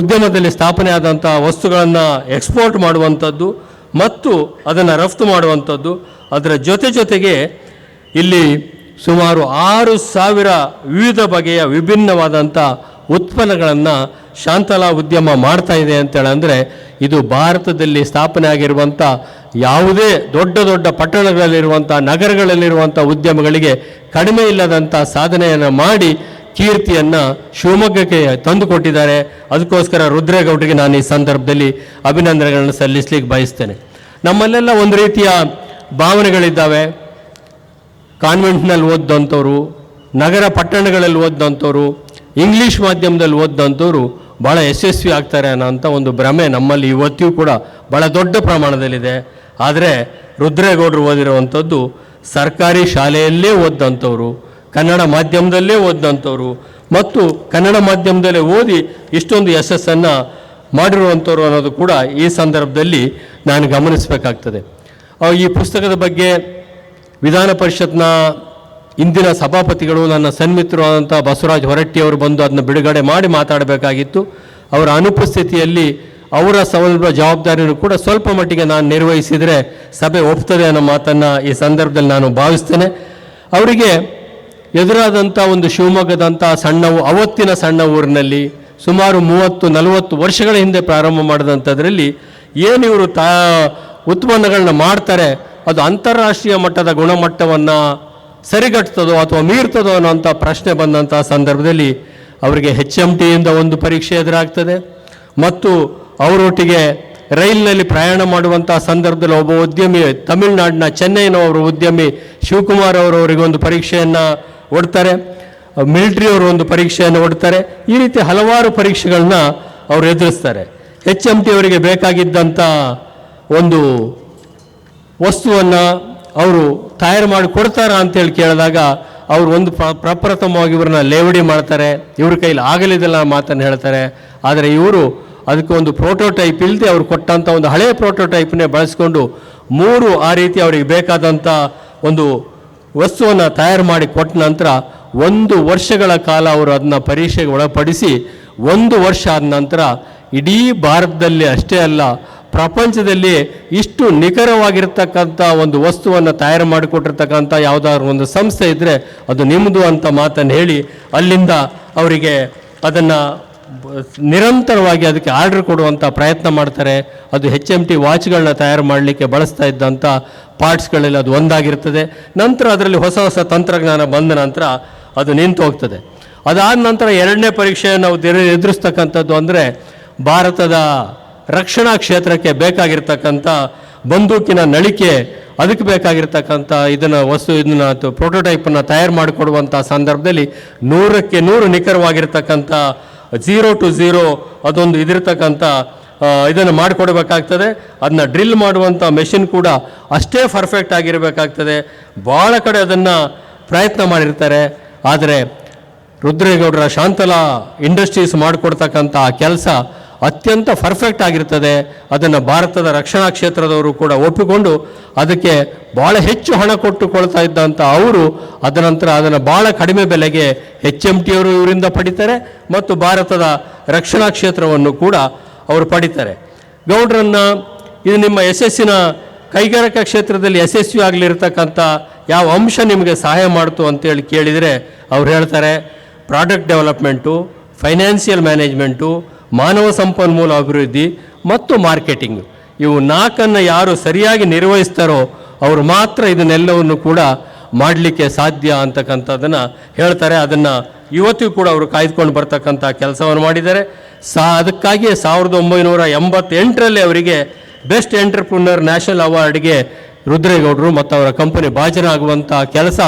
ಉದ್ಯಮದಲ್ಲಿ ಸ್ಥಾಪನೆ ಆದಂಥ ವಸ್ತುಗಳನ್ನು ಎಕ್ಸ್ಪೋರ್ಟ್ ಮಾಡುವಂಥದ್ದು ಮತ್ತು ಅದನ್ನು ರಫ್ತು ಮಾಡುವಂಥದ್ದು. ಅದರ ಜೊತೆಗೆ ಇಲ್ಲಿ ಸುಮಾರು 6,000 ವಿವಿಧ ಬಗೆಯ ವಿಭಿನ್ನವಾದಂಥ ಉತ್ಪನ್ನಗಳನ್ನು ಶಾಂತಲಾ ಉದ್ಯಮ ಮಾಡ್ತಾ ಇದೆ ಅಂತೇಳಂದರೆ ಇದು ಭಾರತದಲ್ಲಿ ಸ್ಥಾಪನೆ ಆಗಿರುವಂಥ ಯಾವುದೇ ದೊಡ್ಡ ದೊಡ್ಡ ಪಟ್ಟಣಗಳಲ್ಲಿರುವಂಥ ನಗರಗಳಲ್ಲಿರುವಂಥ ಉದ್ಯಮಗಳಿಗೆ ಕಡಿಮೆ ಇಲ್ಲದಂಥ ಸಾಧನೆಯನ್ನು ಮಾಡಿ ಕೀರ್ತಿಯನ್ನು ಶಿವಮೊಗ್ಗಕ್ಕೆ ತಂದುಕೊಟ್ಟಿದ್ದಾರೆ. ಅದಕ್ಕೋಸ್ಕರ ರುದ್ರೇಗೌಡರಿಗೆ ನಾನು ಈ ಸಂದರ್ಭದಲ್ಲಿ ಅಭಿನಂದನೆಗಳನ್ನು ಸಲ್ಲಿಸಲಿಕ್ಕೆ ಬಯಸ್ತೇನೆ. ನಮ್ಮಲ್ಲೆಲ್ಲ ಒಂದು ರೀತಿಯ ಭಾವನೆಗಳಿದ್ದಾವೆ. ಕಾನ್ವೆಂಟ್ನಲ್ಲಿ ಓದಿದಂಥವ್ರು, ನಗರ ಪಟ್ಟಣಗಳಲ್ಲಿ ಓದಿದಂಥವ್ರು, ಇಂಗ್ಲೀಷ್ ಮಾಧ್ಯಮದಲ್ಲಿ ಓದಿದಂಥವ್ರು ಭಾಳ ಯಶಸ್ವಿ ಆಗ್ತಾರೆ ಅನ್ನೋಂಥ ಒಂದು ಭ್ರಮೆ ನಮ್ಮಲ್ಲಿ ಇವತ್ತಿಗೂ ಕೂಡ ಭಾಳ ದೊಡ್ಡ ಪ್ರಮಾಣದಲ್ಲಿದೆ. ಆದರೆ ರುದ್ರೇಗೌಡರು ಓದಿರುವಂಥದ್ದು ಸರ್ಕಾರಿ ಶಾಲೆಯಲ್ಲೇ ಓದಿದಂಥವ್ರು, ಕನ್ನಡ ಮಾಧ್ಯಮದಲ್ಲೇ ಓದಿದಂಥವ್ರು ಮತ್ತು ಕನ್ನಡ ಮಾಧ್ಯಮದಲ್ಲೇ ಓದಿ ಇಷ್ಟೊಂದು ಯಶಸ್ಸನ್ನು ಮಾಡಿರುವಂಥವ್ರು ಅನ್ನೋದು ಕೂಡ ಈ ಸಂದರ್ಭದಲ್ಲಿ ನಾನು ಗಮನಿಸಬೇಕಾಗ್ತದೆ. ಈ ಪುಸ್ತಕದ ಬಗ್ಗೆ ವಿಧಾನ ಪರಿಷತ್ನ ಇಂದಿನ ಸಭಾಪತಿಗಳು ನನ್ನ ಸನ್ಮಿತ್ರರಾದಂಥ ಬಸವರಾಜ ಹೊರಟ್ಟಿಯವರು ಬಂದು ಅದನ್ನು ಬಿಡುಗಡೆ ಮಾಡಿ ಮಾತಾಡಬೇಕಾಗಿತ್ತು. ಅವರ ಅನುಪಸ್ಥಿತಿಯಲ್ಲಿ ಅವರ ಸ್ವಲ್ಪ ಜವಾಬ್ದಾರಿಯನ್ನು ಕೂಡ ಸ್ವಲ್ಪ ಮಟ್ಟಿಗೆ ನಾನು ನಿರ್ವಹಿಸಿದರೆ ಸಭೆ ಒಪ್ತದೆ ಅನ್ನೋ ಮಾತನ್ನು ಈ ಸಂದರ್ಭದಲ್ಲಿ ನಾನು ಭಾವಿಸ್ತೇನೆ. ಅವರಿಗೆ ಎದುರಾದಂಥ ಒಂದು ಶಿವಮೊಗ್ಗದಂಥ ಅವತ್ತಿನ ಸಣ್ಣ ಊರಿನಲ್ಲಿ ಸುಮಾರು 30-40 ವರ್ಷಗಳ ಹಿಂದೆ ಪ್ರಾರಂಭ ಮಾಡಿದಂಥದ್ರಲ್ಲಿ ಏನು ಇವರು ಉತ್ಪನ್ನಗಳನ್ನ ಮಾಡ್ತಾರೆ ಅದು ಅಂತಾರಾಷ್ಟ್ರೀಯ ಮಟ್ಟದ ಗುಣಮಟ್ಟವನ್ನು ಸರಿಗಟ್ತದೋ ಅಥವಾ ಮೀರ್ತದೋ ಅನ್ನೋಂಥ ಪ್ರಶ್ನೆ ಬಂದಂಥ ಸಂದರ್ಭದಲ್ಲಿ ಅವರಿಗೆ HMTಯಿಂದ ಒಂದು ಪರೀಕ್ಷೆ ಎದುರಾಗ್ತದೆ ಮತ್ತು ಅವರೊಟ್ಟಿಗೆ ರೈಲಿನಲ್ಲಿ ಪ್ರಯಾಣ ಮಾಡುವಂಥ ಸಂದರ್ಭದಲ್ಲಿ ಒಬ್ಬ ಉದ್ಯಮಿ ತಮಿಳುನಾಡಿನ ಚೆನ್ನೈನ ಅವರು ಉದ್ಯಮಿ ಶಿವಕುಮಾರ್ ಅವರವರಿಗೆ ಒಂದು ಪರೀಕ್ಷೆಯನ್ನು ಒಡ್ತಾರೆ, ಮಿಲಿಟ್ರಿಯವರು ಒಂದು ಪರೀಕ್ಷೆಯನ್ನು ಒಡ್ತಾರೆ. ಈ ರೀತಿ ಹಲವಾರು ಪರೀಕ್ಷೆಗಳನ್ನ ಅವರು ಎದುರಿಸ್ತಾರೆ. HMT ಅವರಿಗೆ ಬೇಕಾಗಿದ್ದಂಥ ಒಂದು ವಸ್ತುವನ್ನು ಅವರು ತಯಾರು ಮಾಡಿ ಕೊಡ್ತಾರಾ ಅಂತೇಳಿ ಕೇಳಿದಾಗ ಅವರು ಒಂದು ಪ್ರಪ್ರಥಮವಾಗಿ ಇವ್ರನ್ನ ಲೇವಡಿ ಮಾಡ್ತಾರೆ, ಇವ್ರ ಕೈಲಿ ಆಗಲಿದ್ದಲ್ಲ ಮಾತನ್ನು ಹೇಳ್ತಾರೆ. ಆದರೆ ಇವರು ಅದಕ್ಕೆ ಒಂದು ಪ್ರೋಟೋಟೈಪ್ ಇಲ್ಲದೆ ಅವ್ರು ಕೊಟ್ಟಂಥ ಒಂದು ಹಳೆಯ ಪ್ರೋಟೋಟೈಪ್ನೇ ಬಳಸ್ಕೊಂಡು 3 ಆ ರೀತಿ ಅವರಿಗೆ ಬೇಕಾದಂಥ ಒಂದು ವಸ್ತುವನ್ನು ತಯಾರು ಮಾಡಿ ಕೊಟ್ಟ ನಂತರ 1 ವರ್ಷಗಳ ಕಾಲ ಅವರು ಅದನ್ನ ಪರೀಕ್ಷೆಗೆ ಒಳಪಡಿಸಿ 1 ವರ್ಷ ಆದ ನಂತರ ಇಡೀ ಭಾರತದಲ್ಲಿ ಅಷ್ಟೇ ಅಲ್ಲ ಪ್ರಪಂಚದಲ್ಲಿ ಇಷ್ಟು ನಿಖರವಾಗಿರ್ತಕ್ಕಂಥ ಒಂದು ವಸ್ತುವನ್ನು ತಯಾರು ಮಾಡಿಕೊಟ್ಟಿರ್ತಕ್ಕಂಥ ಯಾವುದಾದ್ರು ಒಂದು ಸಂಸ್ಥೆ ಇದ್ದರೆ ಅದು ನಿಮ್ಮದು ಅಂತ ಮಾತನ್ನು ಹೇಳಿ ಅಲ್ಲಿಂದ ಅವರಿಗೆ ಅದನ್ನು ನಿರಂತರವಾಗಿ ಅದಕ್ಕೆ ಆರ್ಡರ್ ಕೊಡುವಂಥ ಪ್ರಯತ್ನ ಮಾಡ್ತಾರೆ. ಅದು HMT ವಾಚ್ಗಳನ್ನ ತಯಾರು ಮಾಡಲಿಕ್ಕೆ ಬಳಸ್ತಾ ಇದ್ದಂಥ ಪಾರ್ಟ್ಸ್ಗಳಲ್ಲಿ ಅದು ಒಂದಾಗಿರ್ತದೆ. ನಂತರ ಅದರಲ್ಲಿ ಹೊಸ ಹೊಸ ತಂತ್ರಜ್ಞಾನ ಬಂದ ನಂತರ ಅದು ನಿಂತು ಹೋಗ್ತದೆ. ಅದಾದ ನಂತರ 2ನೇ ಪರೀಕ್ಷೆಯನ್ನು ನಾವು ಎದುರಿಸ್ತಕ್ಕಂಥದ್ದು ಅಂದರೆ ಭಾರತದ ರಕ್ಷಣಾ ಕ್ಷೇತ್ರಕ್ಕೆ ಬೇಕಾಗಿರ್ತಕ್ಕಂಥ ಬಂದೂಕಿನ ನಳಿಕೆ, ಅದಕ್ಕೆ ಬೇಕಾಗಿರ್ತಕ್ಕಂಥ ಇದನ್ನು ಪ್ರೋಟೋಟೈಪನ್ನು ತಯಾರು ಮಾಡಿಕೊಡುವಂಥ ಸಂದರ್ಭದಲ್ಲಿ 100ಕ್ಕೆ 100 ನಿಖರವಾಗಿರ್ತಕ್ಕಂಥ 0 to 0 ಅದೊಂದು ಇದಿರ್ತಕ್ಕಂಥ ಇದನ್ನು ಮಾಡಿಕೊಡಬೇಕಾಗ್ತದೆ. ಅದನ್ನ ಡ್ರಿಲ್ ಮಾಡುವಂಥ ಮೆಷಿನ್ ಕೂಡ ಅಷ್ಟೇ ಪರ್ಫೆಕ್ಟ್ ಆಗಿರಬೇಕಾಗ್ತದೆ. ಭಾಳ ಕಡೆ ಅದನ್ನು ಪ್ರಯತ್ನ ಮಾಡಿರ್ತಾರೆ. ಆದರೆ ರುದ್ರೇಗೌಡರ ಶಾಂತಲಾ ಇಂಡಸ್ಟ್ರೀಸ್ ಮಾಡಿಕೊಡ್ತಕ್ಕಂಥ ಆ ಕೆಲಸ ಅತ್ಯಂತ ಪರ್ಫೆಕ್ಟ್ ಆಗಿರ್ತದೆ. ಅದನ್ನು ಭಾರತದ ರಕ್ಷಣಾ ಕ್ಷೇತ್ರದವರು ಕೂಡ ಒಪ್ಪಿಕೊಂಡು ಅದಕ್ಕೆ ಭಾಳ ಹೆಚ್ಚು ಹಣ ಕೊಟ್ಟುಕೊಳ್ತಾ ಇದ್ದಂಥ ಅವರು ಅದನಂತರ ಅದನ್ನು ಭಾಳ ಕಡಿಮೆ ಬೆಲೆಗೆ HMT ಅವರು ಇವರಿಂದ ಪಡಿತಾರೆ ಮತ್ತು ಭಾರತದ ರಕ್ಷಣಾ ಕ್ಷೇತ್ರವನ್ನು ಕೂಡ ಅವರು ಪಡಿತಾರೆ. ಗೌಡ್ರನ್ನು ಇದು ನಿಮ್ಮ ಯಶಸ್ಸಿನ ಕೈಗಾರಿಕಾ ಕ್ಷೇತ್ರದಲ್ಲಿ ಯಶಸ್ವಿ ಆಗಲಿರ್ತಕ್ಕಂಥ ಯಾವ ಅಂಶ ನಿಮಗೆ ಸಹಾಯ ಮಾಡ್ತು ಅಂತೇಳಿ ಕೇಳಿದರೆ ಅವ್ರು ಹೇಳ್ತಾರೆ ಪ್ರಾಡಕ್ಟ್ ಡೆವಲಪ್ಮೆಂಟು, ಫೈನಾನ್ಷಿಯಲ್ ಮ್ಯಾನೇಜ್ಮೆಂಟು, ಮಾನವ ಸಂಪನ್ಮೂಲ ಅಭಿವೃದ್ಧಿ ಮತ್ತು ಮಾರ್ಕೆಟಿಂಗ್. ಇವು 4 ಯಾರು ಸರಿಯಾಗಿ ನಿರ್ವಹಿಸ್ತಾರೋ ಅವರು ಮಾತ್ರ ಇದನ್ನೆಲ್ಲವನ್ನು ಕೂಡ ಮಾಡಲಿಕ್ಕೆ ಸಾಧ್ಯ ಅಂತಕ್ಕಂಥದ್ದನ್ನು ಹೇಳ್ತಾರೆ. ಅದನ್ನು ಇವತ್ತಿಗೂ ಕೂಡ ಅವರು ಕಾಯ್ದುಕೊಂಡು ಬರ್ತಕ್ಕಂಥ ಕೆಲಸವನ್ನು ಮಾಡಿದ್ದಾರೆ. ಅದಕ್ಕಾಗಿಯೇ 1988ರಲ್ಲಿ ಅವರಿಗೆ ಬೆಸ್ಟ್ ಎಂಟರ್ಪ್ರಿನರ್ ನ್ಯಾಷನಲ್ ಅವಾರ್ಡ್ಗೆ ರುದ್ರೇಗೌಡರು ಮತ್ತು ಅವರ ಕಂಪನಿ ಭಾಜನರಾಗುವಂಥ ಕೆಲಸ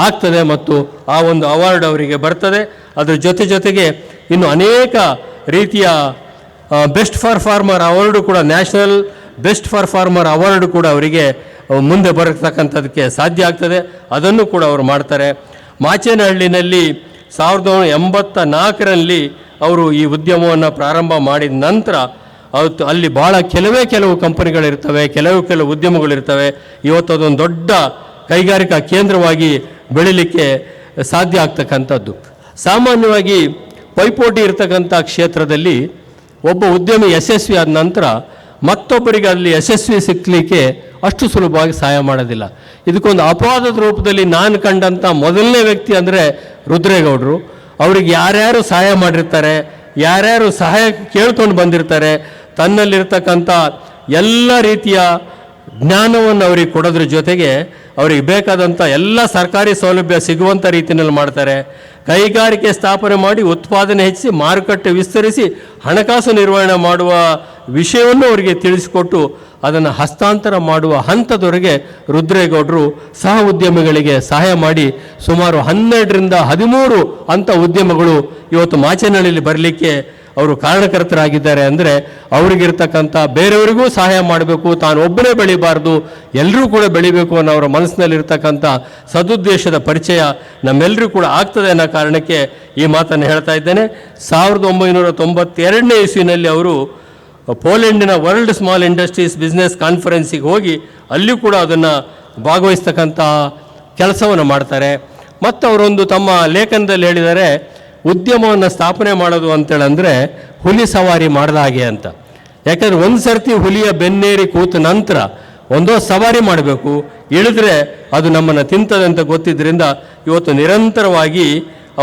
ಆಗ್ತದೆ ಮತ್ತು ಆ ಒಂದು ಅವಾರ್ಡ್ ಅವರಿಗೆ ಬರ್ತದೆ. ಅದರ ಜೊತೆಗೆ ಇನ್ನು ಅನೇಕ ರೀತಿಯ ಬೆಸ್ಟ್ ಪರ್ಫಾರ್ಮರ್ ಅವಾರ್ಡು ಕೂಡ, ನ್ಯಾಷನಲ್ ಬೆಸ್ಟ್ ಪರ್ಫಾರ್ಮರ್ ಅವಾರ್ಡು ಕೂಡ ಅವರಿಗೆ ಮುಂದೆ ಬರತಕ್ಕಂಥದಕ್ಕೆ ಸಾಧ್ಯ ಆಗ್ತದೆ. ಅದನ್ನು ಕೂಡ ಅವರು ಮಾಡ್ತಾರೆ. ಮಾಚೇನಹಳ್ಳಿನಲ್ಲಿ 1984ರಲ್ಲಿ ಅವರು ಈ ಉದ್ಯಮವನ್ನು ಪ್ರಾರಂಭ ಮಾಡಿದ ನಂತರ ಅಲ್ಲಿ ಭಾಳ ಕೆಲವು ಕಂಪನಿಗಳಿರ್ತವೆ, ಕೆಲವು ಉದ್ಯಮಗಳಿರ್ತವೆ. ಇವತ್ತು ಅದೊಂದು ದೊಡ್ಡ ಕೈಗಾರಿಕಾ ಕೇಂದ್ರವಾಗಿ ಬೆಳೀಲಿಕ್ಕೆ ಸಾಧ್ಯ ಆಗ್ತಕ್ಕಂಥದ್ದು. ಸಾಮಾನ್ಯವಾಗಿ ಪೈಪೋಟಿ ಇರ್ತಕ್ಕಂಥ ಕ್ಷೇತ್ರದಲ್ಲಿ ಒಬ್ಬ ಉದ್ಯಮಿ ಯಶಸ್ವಿ ಆದ ನಂತರ ಮತ್ತೊಬ್ಬರಿಗೆ ಅಲ್ಲಿ ಯಶಸ್ವಿ ಸಿಕ್ಕಲಿಕ್ಕೆ ಅಷ್ಟು ಸುಲಭವಾಗಿ ಸಹಾಯ ಮಾಡೋದಿಲ್ಲ. ಇದಕ್ಕೊಂದು ಅಪವಾದದ ರೂಪದಲ್ಲಿ ನಾನು ಕಂಡಂಥ ಮೊದಲನೇ ವ್ಯಕ್ತಿ ಅಂದರೆ ರುದ್ರೇಗೌಡರು. ಅವ್ರಿಗೆ ಯಾರ್ಯಾರು ಸಹಾಯ ಮಾಡಿರ್ತಾರೆ, ಯಾರ್ಯಾರು ಸಹಾಯ ಕೇಳ್ಕೊಂಡು ಬಂದಿರ್ತಾರೆ, ತನ್ನಲ್ಲಿರ್ತಕ್ಕಂಥ ಎಲ್ಲ ರೀತಿಯ ಜ್ಞಾನವನ್ನು ಅವ್ರಿಗೆ ಕೊಡೋದ್ರ ಜೊತೆಗೆ ಅವರಿಗೆ ಬೇಕಾದಂಥ ಎಲ್ಲ ಸರ್ಕಾರಿ ಸೌಲಭ್ಯ ಸಿಗುವಂಥ ರೀತಿಯಲ್ಲಿ ಮಾಡ್ತಾರೆ. ಕೈಗಾರಿಕೆ ಸ್ಥಾಪನೆ ಮಾಡಿ ಉತ್ಪಾದನೆ ಹೆಚ್ಚಿಸಿ ಮಾರುಕಟ್ಟೆ ವಿಸ್ತರಿಸಿ ಹಣಕಾಸು ನಿರ್ವಹಣೆ ಮಾಡುವ ವಿಷಯವನ್ನು ಅವರಿಗೆ ತಿಳಿಸಿಕೊಟ್ಟು ಅದನ್ನು ಹಸ್ತಾಂತರ ಮಾಡುವ ಹಂತದವರೆಗೆ ರುದ್ರೇಗೌಡರು ಸಹ ಉದ್ಯಮಿಗಳಿಗೆ ಸಹಾಯ ಮಾಡಿ ಸುಮಾರು 12ರಿಂದ 13 ಅಂಥ ಉದ್ಯಮಗಳು ಇವತ್ತು ಮಾಚೇನಹಳ್ಳಿಯಲ್ಲಿ ಬರಲಿಕ್ಕೆ ಅವರು ಕಾರಣಕರ್ತರಾಗಿದ್ದಾರೆ. ಅಂದರೆ ಅವರಿಗಿರ್ತಕ್ಕಂಥ ಬೇರೆಯವರಿಗೂ ಸಹಾಯ ಮಾಡಬೇಕು, ತಾನು ಒಬ್ಬನೇ ಬೆಳಿಬಾರ್ದು, ಎಲ್ಲರೂ ಕೂಡ ಬೆಳಿಬೇಕು ಅನ್ನೋ ಅವರ ಮನಸ್ಸಿನಲ್ಲಿರ್ತಕ್ಕಂಥ ಸದುದ್ದೇಶದ ಪರಿಚಯ ನಮ್ಮೆಲ್ಲರೂ ಕೂಡ ಆಗ್ತದೆ ಅನ್ನೋ ಕಾರಣಕ್ಕೆ ಈ ಮಾತನ್ನು ಹೇಳ್ತಾ ಇದ್ದೇನೆ. 1992ನೇ ಇಸ್ವಿನಲ್ಲಿ ಅವರು ಪೋಲೆಂಡಿನ ವರ್ಲ್ಡ್ ಸ್ಮಾಲ್ ಇಂಡಸ್ಟ್ರೀಸ್ ಬಿಸ್ನೆಸ್ ಕಾನ್ಫರೆನ್ಸಿಗೆ ಹೋಗಿ ಅಲ್ಲಿ ಕೂಡ ಅದನ್ನು ಭಾಗವಹಿಸ್ತಕ್ಕಂಥ ಕೆಲಸವನ್ನು ಮಾಡ್ತಾರೆ. ಮತ್ತು ಅವರೊಂದು ತಮ್ಮ ಲೇಖನದಲ್ಲಿ ಹೇಳಿದ್ದಾರೆ, ಉದ್ಯಮವನ್ನು ಸ್ಥಾಪನೆ ಮಾಡೋದು ಅಂತೇಳಂದರೆ ಹುಲಿ ಸವಾರಿ ಮಾಡಿದ ಹಾಗೆ ಅಂತ. ಯಾಕಂದರೆ ಒಂದು ಸರ್ತಿ ಹುಲಿಯ ಬೆನ್ನೇರಿ ಕೂತ ನಂತರ ಒಂದೋ ಸವಾರಿ ಮಾಡಬೇಕು, ಇಳಿದ್ರೆ ಅದು ನಮ್ಮನ್ನು ತಿಂತದೆ ಅಂತ ಗೊತ್ತಿದ್ದರಿಂದ ಇವತ್ತು ನಿರಂತರವಾಗಿ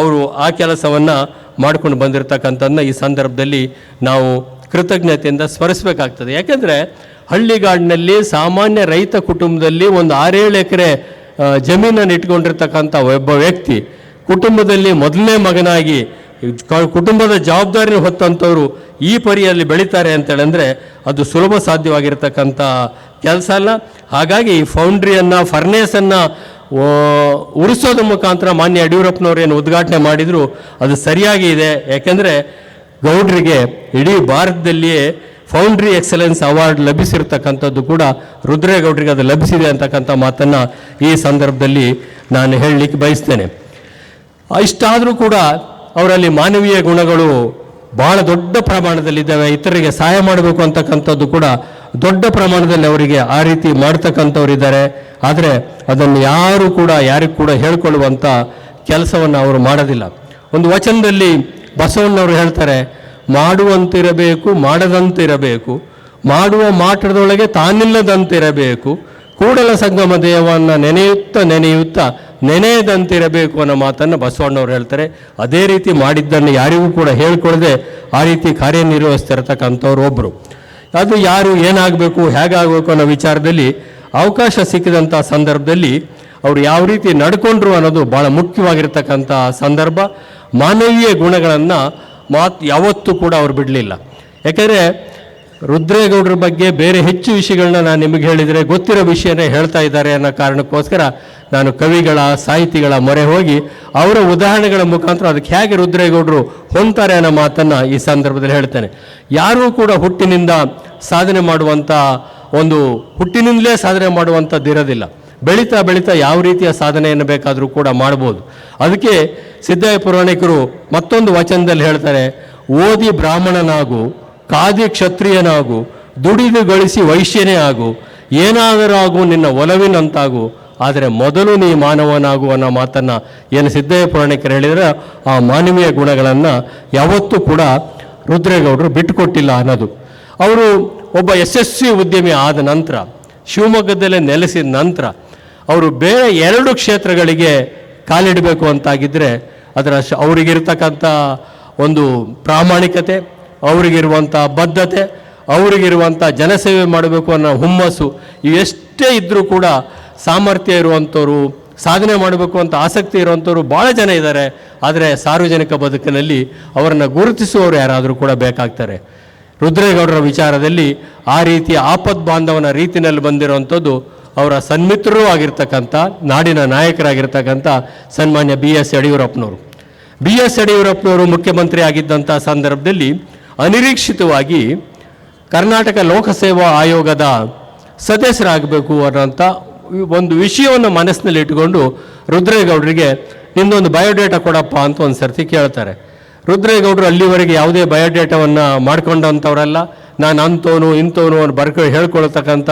ಅವರು ಆ ಕೆಲಸವನ್ನು ಮಾಡ್ಕೊಂಡು ಬಂದಿರತಕ್ಕಂಥದ್ದನ್ನ ಈ ಸಂದರ್ಭದಲ್ಲಿ ನಾವು ಕೃತಜ್ಞತೆಯಿಂದ ಸ್ಮರಿಸಬೇಕಾಗ್ತದೆ. ಯಾಕೆಂದರೆ ಹಳ್ಳಿಗಾಡಿನಲ್ಲಿ ಸಾಮಾನ್ಯ ರೈತ ಕುಟುಂಬದಲ್ಲಿ ಒಂದು 6-7 ಎಕರೆ ಜಮೀನನ್ನು ಇಟ್ಕೊಂಡಿರ್ತಕ್ಕಂಥ ಒಬ್ಬ ವ್ಯಕ್ತಿ ಕುಟುಂಬದಲ್ಲಿ ಮೊದಲನೇ ಮಗನಾಗಿ ಕುಟುಂಬದ ಜವಾಬ್ದಾರಿನ ಹೊತ್ತಂಥವ್ರು ಈ ಪರಿಯಲ್ಲಿ ಬೆಳೀತಾರೆ ಅಂತೇಳಂದರೆ ಅದು ಸುಲಭ ಸಾಧ್ಯವಾಗಿರ್ತಕ್ಕಂಥ ಕೆಲಸ ಅಲ್ಲ. ಹಾಗಾಗಿ ಈ ಫೌಂಡ್ರಿಯನ್ನು ಫರ್ನೇಸನ್ನು ಉರಿಸೋದ್ರ ಮುಖಾಂತರ ಮಾನ್ಯ ಯಡಿಯೂರಪ್ಪನವ್ರು ಏನು ಉದ್ಘಾಟನೆ ಮಾಡಿದರು ಅದು ಸರಿಯಾಗಿ ಇದೆ. ಯಾಕೆಂದರೆ ಗೌಡ್ರಿಗೆ ಇಡೀ ಭಾರತದಲ್ಲಿಯೇ ಫೌಂಡ್ರಿ ಎಕ್ಸಲೆನ್ಸ್ ಅವಾರ್ಡ್ ಲಭಿಸಿರ್ತಕ್ಕಂಥದ್ದು ಕೂಡ ರುದ್ರೇಗೌಡರಿಗೆ ಅದು ಲಭಿಸಿದೆ ಅಂತಕ್ಕಂಥ ಮಾತನ್ನು ಈ ಸಂದರ್ಭದಲ್ಲಿ ನಾನು ಹೇಳಲಿಕ್ಕೆ ಬಯಸ್ತೇನೆ. ಇಷ್ಟಾದರೂ ಕೂಡ ಅವರಲ್ಲಿ ಮಾನವೀಯ ಗುಣಗಳು ಭಾಳ ದೊಡ್ಡ ಪ್ರಮಾಣದಲ್ಲಿದ್ದಾವೆ. ಇತರರಿಗೆ ಸಹಾಯ ಮಾಡಬೇಕು ಅಂತಕ್ಕಂಥದ್ದು ಕೂಡ ದೊಡ್ಡ ಪ್ರಮಾಣದಲ್ಲಿ ಅವರಿಗೆ ಆ ರೀತಿ ಮಾಡ್ತಕ್ಕಂಥವ್ರಿದ್ದಾರೆ. ಆದರೆ ಅದನ್ನು ಯಾರಿಗೂ ಕೂಡ ಹೇಳ್ಕೊಳ್ಳುವಂಥ ಕೆಲಸವನ್ನು ಅವರು ಮಾಡೋದಿಲ್ಲ. ಒಂದು ವಚನದಲ್ಲಿ ಬಸವಣ್ಣವರು ಹೇಳ್ತಾರೆ, ಮಾಡುವಂತಿರಬೇಕು ಮಾಡದಂತಿರಬೇಕು, ಮಾಡುವ ಮಾಟದೊಳಗೆ ತಾನಿಲ್ಲದಂತಿರಬೇಕು, ಕೂಡಲ ಸಂಗಮ ದೇವವನ್ನು ನೆನೆಯುತ್ತಾ ನೆನೆಯದಂತಿರಬೇಕು ಅನ್ನೋ ಮಾತನ್ನು ಬಸವಣ್ಣವ್ರು ಹೇಳ್ತಾರೆ. ಅದೇ ರೀತಿ ಮಾಡಿದ್ದನ್ನು ಯಾರಿಗೂ ಕೂಡ ಹೇಳ್ಕೊಳ್ಳದೆ ಆ ರೀತಿ ಕಾರ್ಯನಿರ್ವಹಿಸ್ತಿರ್ತಕ್ಕಂಥವ್ರು ಒಬ್ಬರು. ಅದು ಯಾರು ಏನಾಗಬೇಕು ಹೇಗಾಗಬೇಕು ಅನ್ನೋ ವಿಚಾರದಲ್ಲಿ ಅವಕಾಶ ಸಿಕ್ಕಿದಂಥ ಸಂದರ್ಭದಲ್ಲಿ ಅವರು ಯಾವ ರೀತಿ ನಡ್ಕೊಂಡ್ರು ಅನ್ನೋದು ಭಾಳ ಮುಖ್ಯವಾಗಿರ್ತಕ್ಕಂಥ ಸಂದರ್ಭ. ಮಾನವೀಯ ಗುಣಗಳನ್ನು ಯಾವತ್ತೂ ಕೂಡ ಅವರು ಬಿಡಲಿಲ್ಲ. ಯಾಕೆಂದರೆ ರುದ್ರೇಗೌಡರ ಬಗ್ಗೆ ಬೇರೆ ಹೆಚ್ಚು ವಿಷಯಗಳನ್ನ ನಾನು ನಿಮಗೆ ಹೇಳಿದರೆ ಗೊತ್ತಿರೋ ವಿಷಯನೇ ಹೇಳ್ತಾ ಇದ್ದಾರೆ ಅನ್ನೋ ಕಾರಣಕ್ಕೋಸ್ಕರ ನಾನು ಕವಿಗಳ ಸಾಹಿತಿಗಳ ಮೊರೆ ಹೋಗಿ ಅವರ ಉದಾಹರಣೆಗಳ ಮುಖಾಂತರ ಅದಕ್ಕೆ ಹೇಗೆ ರುದ್ರೇಗೌಡರು ಹೊಂದ್ತಾರೆ ಅನ್ನೋ ಮಾತನ್ನು ಈ ಸಂದರ್ಭದಲ್ಲಿ ಹೇಳ್ತೇನೆ. ಯಾರೂ ಕೂಡ ಹುಟ್ಟಿನಿಂದ ಸಾಧನೆ ಮಾಡುವಂಥ ಹುಟ್ಟಿನಿಂದಲೇ ಸಾಧನೆ ಮಾಡುವಂಥದ್ದು ಇರೋದಿಲ್ಲ. ಬೆಳೀತಾ ಬೆಳೀತಾ ಯಾವ ರೀತಿಯ ಸಾಧನೆಯನ್ನು ಬೇಕಾದರೂ ಕೂಡ ಮಾಡ್ಬೋದು. ಅದಕ್ಕೆ ಸಿದ್ದಯ್ಯ ಪುರಾಣಿಕರು ಮತ್ತೊಂದು ವಚನದಲ್ಲಿ ಹೇಳ್ತಾರೆ, ಓದಿ ಬ್ರಾಹ್ಮಣನಾಗು, ಕಾದಿ ಕ್ಷತ್ರಿಯನಾಗು, ದುಡಿದು ಗಳಿಸಿ ವೈಶ್ಯನೇ ಆಗು, ಏನಾದರೂ ಆಗು ನಿನ್ನ ಒಲವಿನಂತಾಗು, ಆದರೆ ಮೊದಲು ನೀ ಮಾನವನಾಗು ಅನ್ನೋ ಮಾತನ್ನು ಏನು ಸಿದ್ದಯ್ಯ ಪುರಾಣಿಕರು ಹೇಳಿದರೆ ಆ ಮಾನವೀಯ ಗುಣಗಳನ್ನು ಯಾವತ್ತೂ ಕೂಡ ರುದ್ರೇಗೌಡರು ಬಿಟ್ಟುಕೊಟ್ಟಿಲ್ಲ ಅನ್ನೋದು. ಅವರು ಒಬ್ಬ ಯಶಸ್ವಿ ಉದ್ಯಮಿ ಆದ ನಂತರ, ಶಿವಮೊಗ್ಗದಲ್ಲೇ ನೆಲೆಸಿದ ನಂತರ ಅವರು ಬೇರೆ 2 ಕ್ಷೇತ್ರಗಳಿಗೆ ಕಾಲಿಡಬೇಕು ಅಂತಾಗಿದ್ದರೆ ಅವರಿಗಿರ್ತಕ್ಕಂಥ ಒಂದು ಪ್ರಾಮಾಣಿಕತೆ, ಅವರಿಗಿರುವಂಥ ಬದ್ಧತೆ, ಅವರಿಗಿರುವಂಥ ಜನಸೇವೆ ಮಾಡಬೇಕು ಅನ್ನೋ ಹುಮ್ಮಸ್ಸು ಎಷ್ಟೇ ಇದ್ದರೂ ಕೂಡ ಸಾಮರ್ಥ್ಯ ಇರುವಂಥವ್ರು, ಸಾಧನೆ ಮಾಡಬೇಕು ಅಂತ ಆಸಕ್ತಿ ಇರುವಂಥವ್ರು ಭಾಳ ಜನ ಇದ್ದಾರೆ. ಆದರೆ ಸಾರ್ವಜನಿಕ ಬದುಕಿನಲ್ಲಿ ಅವರನ್ನು ಗುರುತಿಸುವವರು ಯಾರಾದರೂ ಕೂಡ ಬೇಕಾಗ್ತಾರೆ. ರುದ್ರೇಗೌಡರ ವಿಚಾರದಲ್ಲಿ ಆ ರೀತಿಯ ಆಪದ್ ಬಾಂಧವನ ರೀತಿಯಲ್ಲಿ ಬಂದಿರುವಂಥದ್ದು ಅವರ ಸನ್ಮಿತ್ರರೂ ಆಗಿರ್ತಕ್ಕಂಥ ನಾಡಿನ ನಾಯಕರಾಗಿರ್ತಕ್ಕಂಥ ಸನ್ಮಾನ್ಯ BS ಯಡಿಯೂರಪ್ಪನವರು. BS ಯಡಿಯೂರಪ್ಪನವರು ಮುಖ್ಯಮಂತ್ರಿ ಆಗಿದ್ದಂಥ ಸಂದರ್ಭದಲ್ಲಿ ಅನಿರೀಕ್ಷಿತವಾಗಿ ಕರ್ನಾಟಕ ಲೋಕಸೇವಾ ಆಯೋಗದ ಸದಸ್ಯರಾಗಬೇಕು ಅನ್ನೋಂಥ ಒಂದು ವಿಷಯವನ್ನು ಮನಸ್ಸಿನಲ್ಲಿ ಇಟ್ಟುಕೊಂಡು ರುದ್ರೇಗೌಡರಿಗೆ ನಿನ್ನೊಂದು ಬಯೋಡೇಟಾ ಕೊಡಪ್ಪ ಅಂತ ಒಂದು ಸರ್ತಿ ಕೇಳ್ತಾರೆ. ರುದ್ರೇಗೌಡರು ಅಲ್ಲಿವರೆಗೆ ಯಾವುದೇ ಬಯೋಡೇಟಾವನ್ನು ಮಾಡ್ಕೊಂಡಂಥವ್ರಲ್ಲ, ನಾನು ಅಂಥವನು ಇಂಥವನು ಅಂತ ಹೇಳ್ಕೊಳ್ತಕ್ಕಂಥ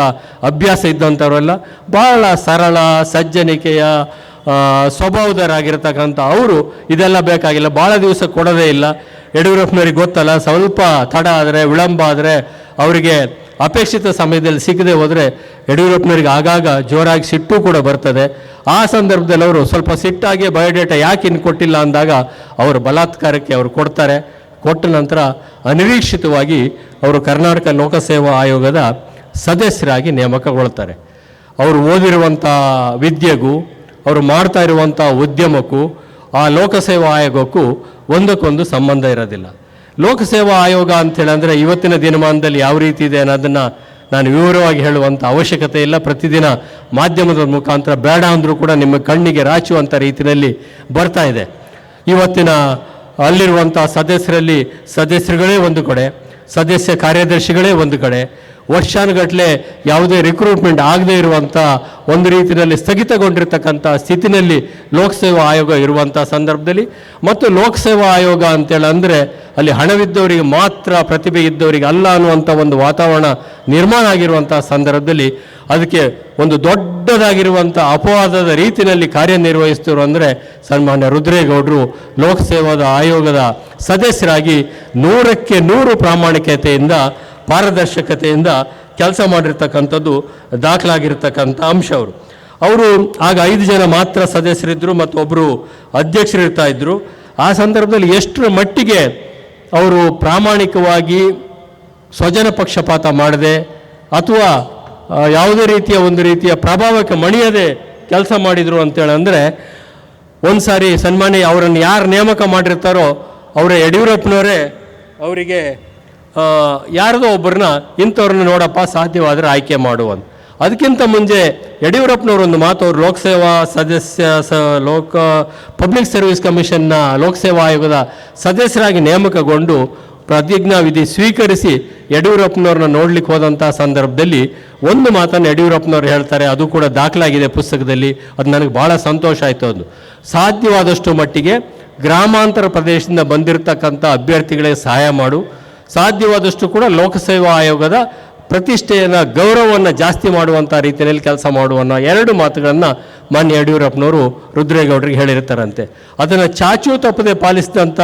ಅಭ್ಯಾಸ ಇದ್ದಂಥವ್ರಲ್ಲ. ಭಾಳ ಸರಳ ಸಜ್ಜನಿಕೆಯ ಸ್ವಭಾವದರಾಗಿರ್ತಕ್ಕಂಥ ಅವರು ಇದೆಲ್ಲ ಬೇಕಾಗಿಲ್ಲ, ಭಾಳ ದಿವಸ ಕೊಡೋದೇ ಇಲ್ಲ. ಯಡಿಯೂರಪ್ಪನವ್ರಿಗೆ ಗೊತ್ತಲ್ಲ, ಸ್ವಲ್ಪ ತಡ ಆದರೆ ವಿಳಂಬ ಆದರೆ ಅವರಿಗೆ ಅಪೇಕ್ಷಿತ ಸಮಯದಲ್ಲಿ ಸಿಗದೆ ಹೋದರೆ ಯಡಿಯೂರಪ್ಪನವ್ರಿಗೆ ಆಗಾಗ ಜೋರಾಗಿ ಸಿಟ್ಟು ಕೂಡ ಬರ್ತದೆ. ಆ ಸಂದರ್ಭದಲ್ಲಿ ಅವರು ಸ್ವಲ್ಪ ಸಿಟ್ಟಾಗಿ ಬಯೋಡೇಟಾ ಯಾಕೆ ಇನ್ನು ಕೊಟ್ಟಿಲ್ಲ ಅಂದಾಗ ಅವರು ಬಲಾತ್ಕಾರಕ್ಕೆ ಅವರು ಕೊಡ್ತಾರೆ. ಕೊಟ್ಟ ನಂತರ ಅನಿರೀಕ್ಷಿತವಾಗಿ ಅವರು ಕರ್ನಾಟಕ ಲೋಕಸೇವಾ ಆಯೋಗದ ಸದಸ್ಯರಾಗಿ ನೇಮಕಗೊಳ್ತಾರೆ. ಅವರು ಓದಿರುವಂಥ ವಿದ್ಯೆಗೂ ಅವರು ಮಾಡ್ತಾ ಇರುವಂಥ ಉದ್ಯಮಕ್ಕೂ ಆ ಲೋಕಸೇವಾ ಆಯೋಗಕ್ಕೂ ಒಂದಕ್ಕೊಂದು ಸಂಬಂಧ ಇರೋದಿಲ್ಲ. ಲೋಕಸೇವಾ ಆಯೋಗ ಅಂತೇಳಂದರೆ ಇವತ್ತಿನ ದಿನಮಾನದಲ್ಲಿ ಯಾವ ರೀತಿ ಇದೆ ಅನ್ನೋದನ್ನು ನಾನು ವಿವರವಾಗಿ ಹೇಳುವಂಥ ಅವಶ್ಯಕತೆ ಇಲ್ಲ. ಪ್ರತಿದಿನ ಮಾಧ್ಯಮದ ಮುಖಾಂತರ ಬೇಡ ಅಂದರೂ ಕೂಡ ನಿಮ್ಮ ಕಣ್ಣಿಗೆ ರಾಚುವಂಥ ರೀತಿಯಲ್ಲಿ ಬರ್ತಾ ಇದೆ. ಇವತ್ತಿನ ಅಲ್ಲಿರುವಂಥ ಸದಸ್ಯರುಗಳೇ ಒಂದು ಕಡೆ, ಸದಸ್ಯ ಕಾರ್ಯದರ್ಶಿಗಳೇ ಒಂದು ಕಡೆ, ವರ್ಷಾನುಗಟ್ಟಲೆ ಯಾವುದೇ ರಿಕ್ರೂಟ್ಮೆಂಟ್ ಆಗದೇ ಇರುವಂಥ ಒಂದು ರೀತಿಯಲ್ಲಿ ಸ್ಥಗಿತಗೊಂಡಿರ್ತಕ್ಕಂಥ ಸ್ಥಿತಿನಲ್ಲಿ ಲೋಕಸೇವಾ ಆಯೋಗ ಇರುವಂಥ ಸಂದರ್ಭದಲ್ಲಿ, ಮತ್ತು ಲೋಕಸೇವಾ ಆಯೋಗ ಅಂತೇಳಂದರೆ ಅಲ್ಲಿ ಹಣವಿದ್ದವರಿಗೆ ಮಾತ್ರ, ಪ್ರತಿಭೆ ಇದ್ದವರಿಗೆ ಅಲ್ಲ ಅನ್ನುವಂಥ ಒಂದು ವಾತಾವರಣ ನಿರ್ಮಾಣ ಆಗಿರುವಂಥ ಸಂದರ್ಭದಲ್ಲಿ ಅದಕ್ಕೆ ಒಂದು ದೊಡ್ಡದಾಗಿರುವಂಥ ಅಪವಾದದ ರೀತಿಯಲ್ಲಿ ಕಾರ್ಯನಿರ್ವಹಿಸ್ತಿರು ಅಂದರೆ ಸನ್ಮಾನ್ಯ ರುದ್ರೇಗೌಡರು ಲೋಕಸೇವಾದ ಆಯೋಗದ ಸದಸ್ಯರಾಗಿ 100ಕ್ಕೆ 100 ಪ್ರಾಮಾಣಿಕತೆಯಿಂದ, ಪಾರದರ್ಶಕತೆಯಿಂದ ಕೆಲಸ ಮಾಡಿರ್ತಕ್ಕಂಥದ್ದು ದಾಖಲಾಗಿರ್ತಕ್ಕಂಥ ಅಂಶ. ಅವರು ಆಗ 5 ಜನ ಮಾತ್ರ ಸದಸ್ಯರಿದ್ದರು ಮತ್ತು ಒಬ್ಬರು ಅಧ್ಯಕ್ಷರಿರ್ತಾ ಇದ್ದರು. ಆ ಸಂದರ್ಭದಲ್ಲಿ ಎಷ್ಟರ ಮಟ್ಟಿಗೆ ಅವರು ಪ್ರಾಮಾಣಿಕವಾಗಿ ಸ್ವಜನ ಪಕ್ಷಪಾತ ಮಾಡದೆ ಅಥವಾ ಯಾವುದೇ ರೀತಿಯ ಪ್ರಭಾವಕ್ಕೆ ಮಣಿಯದೆ ಕೆಲಸ ಮಾಡಿದರು ಅಂತೇಳಂದರೆ, ಒಂದು ಸಾರಿ ಸನ್ಮಾನ್ಯ ಅವರನ್ನು ಯಾರು ನೇಮಕ ಮಾಡಿರ್ತಾರೋ ಅವರ ಯಡಿಯೂರಪ್ಪನವರೇ ಅವರಿಗೆ ಯಾರದೋ ಒಬ್ಬರನ್ನ ಇಂಥವ್ರನ್ನ ನೋಡಪ್ಪ ಸಾಧ್ಯವಾದರೆ ಆಯ್ಕೆ ಮಾಡುವಂತ. ಅದಕ್ಕಿಂತ ಮುಂಚೆ ಯಡಿಯೂರಪ್ಪನವರೊಂದು ಮಾತು, ಅವರು ಲೋಕಸೇವಾ ಪಬ್ಲಿಕ್ ಸರ್ವಿಸ್ ಕಮಿಷನ್ನ ಲೋಕಸೇವಾ ಆಯೋಗದ ಸದಸ್ಯರಾಗಿ ನೇಮಕಗೊಂಡು ಪ್ರತಿಜ್ಞಾ ವಿಧಿ ಸ್ವೀಕರಿಸಿ ಯಡಿಯೂರಪ್ಪನವ್ರನ್ನ ನೋಡ್ಲಿಕ್ಕೆ ಹೋದಂಥ ಸಂದರ್ಭದಲ್ಲಿ ಒಂದು ಮಾತನ್ನು ಯಡಿಯೂರಪ್ಪನವ್ರು ಹೇಳ್ತಾರೆ, ಅದು ಕೂಡ ದಾಖಲಾಗಿದೆ ಪುಸ್ತಕದಲ್ಲಿ. ಅದು ನನಗೆ ಭಾಳ ಸಂತೋಷ ಆಯಿತು. ಅದು ಸಾಧ್ಯವಾದಷ್ಟು ಮಟ್ಟಿಗೆ ಗ್ರಾಮಾಂತರ ಪ್ರದೇಶದಿಂದ ಬಂದಿರತಕ್ಕಂಥ ಅಭ್ಯರ್ಥಿಗಳಿಗೆ ಸಹಾಯ ಮಾಡು, ಸಾಧ್ಯವಾದಷ್ಟು ಕೂಡ ಲೋಕಸೇವಾ ಆಯೋಗದ ಪ್ರತಿಷ್ಠೆಯನ್ನು, ಗೌರವವನ್ನು ಜಾಸ್ತಿ ಮಾಡುವಂಥ ರೀತಿಯಲ್ಲಿ ಕೆಲಸ ಮಾಡುವನ್ನೋ 2 ಮಾತುಗಳನ್ನು ಮಾನ್ಯ ಯಡಿಯೂರಪ್ಪನವರು ರುದ್ರೇಗೌಡರಿಗೆ ಹೇಳಿರ್ತಾರಂತೆ. ಅದನ್ನು ಚಾಚೂ ತಪ್ಪದೆ ಪಾಲಿಸಿದಂಥ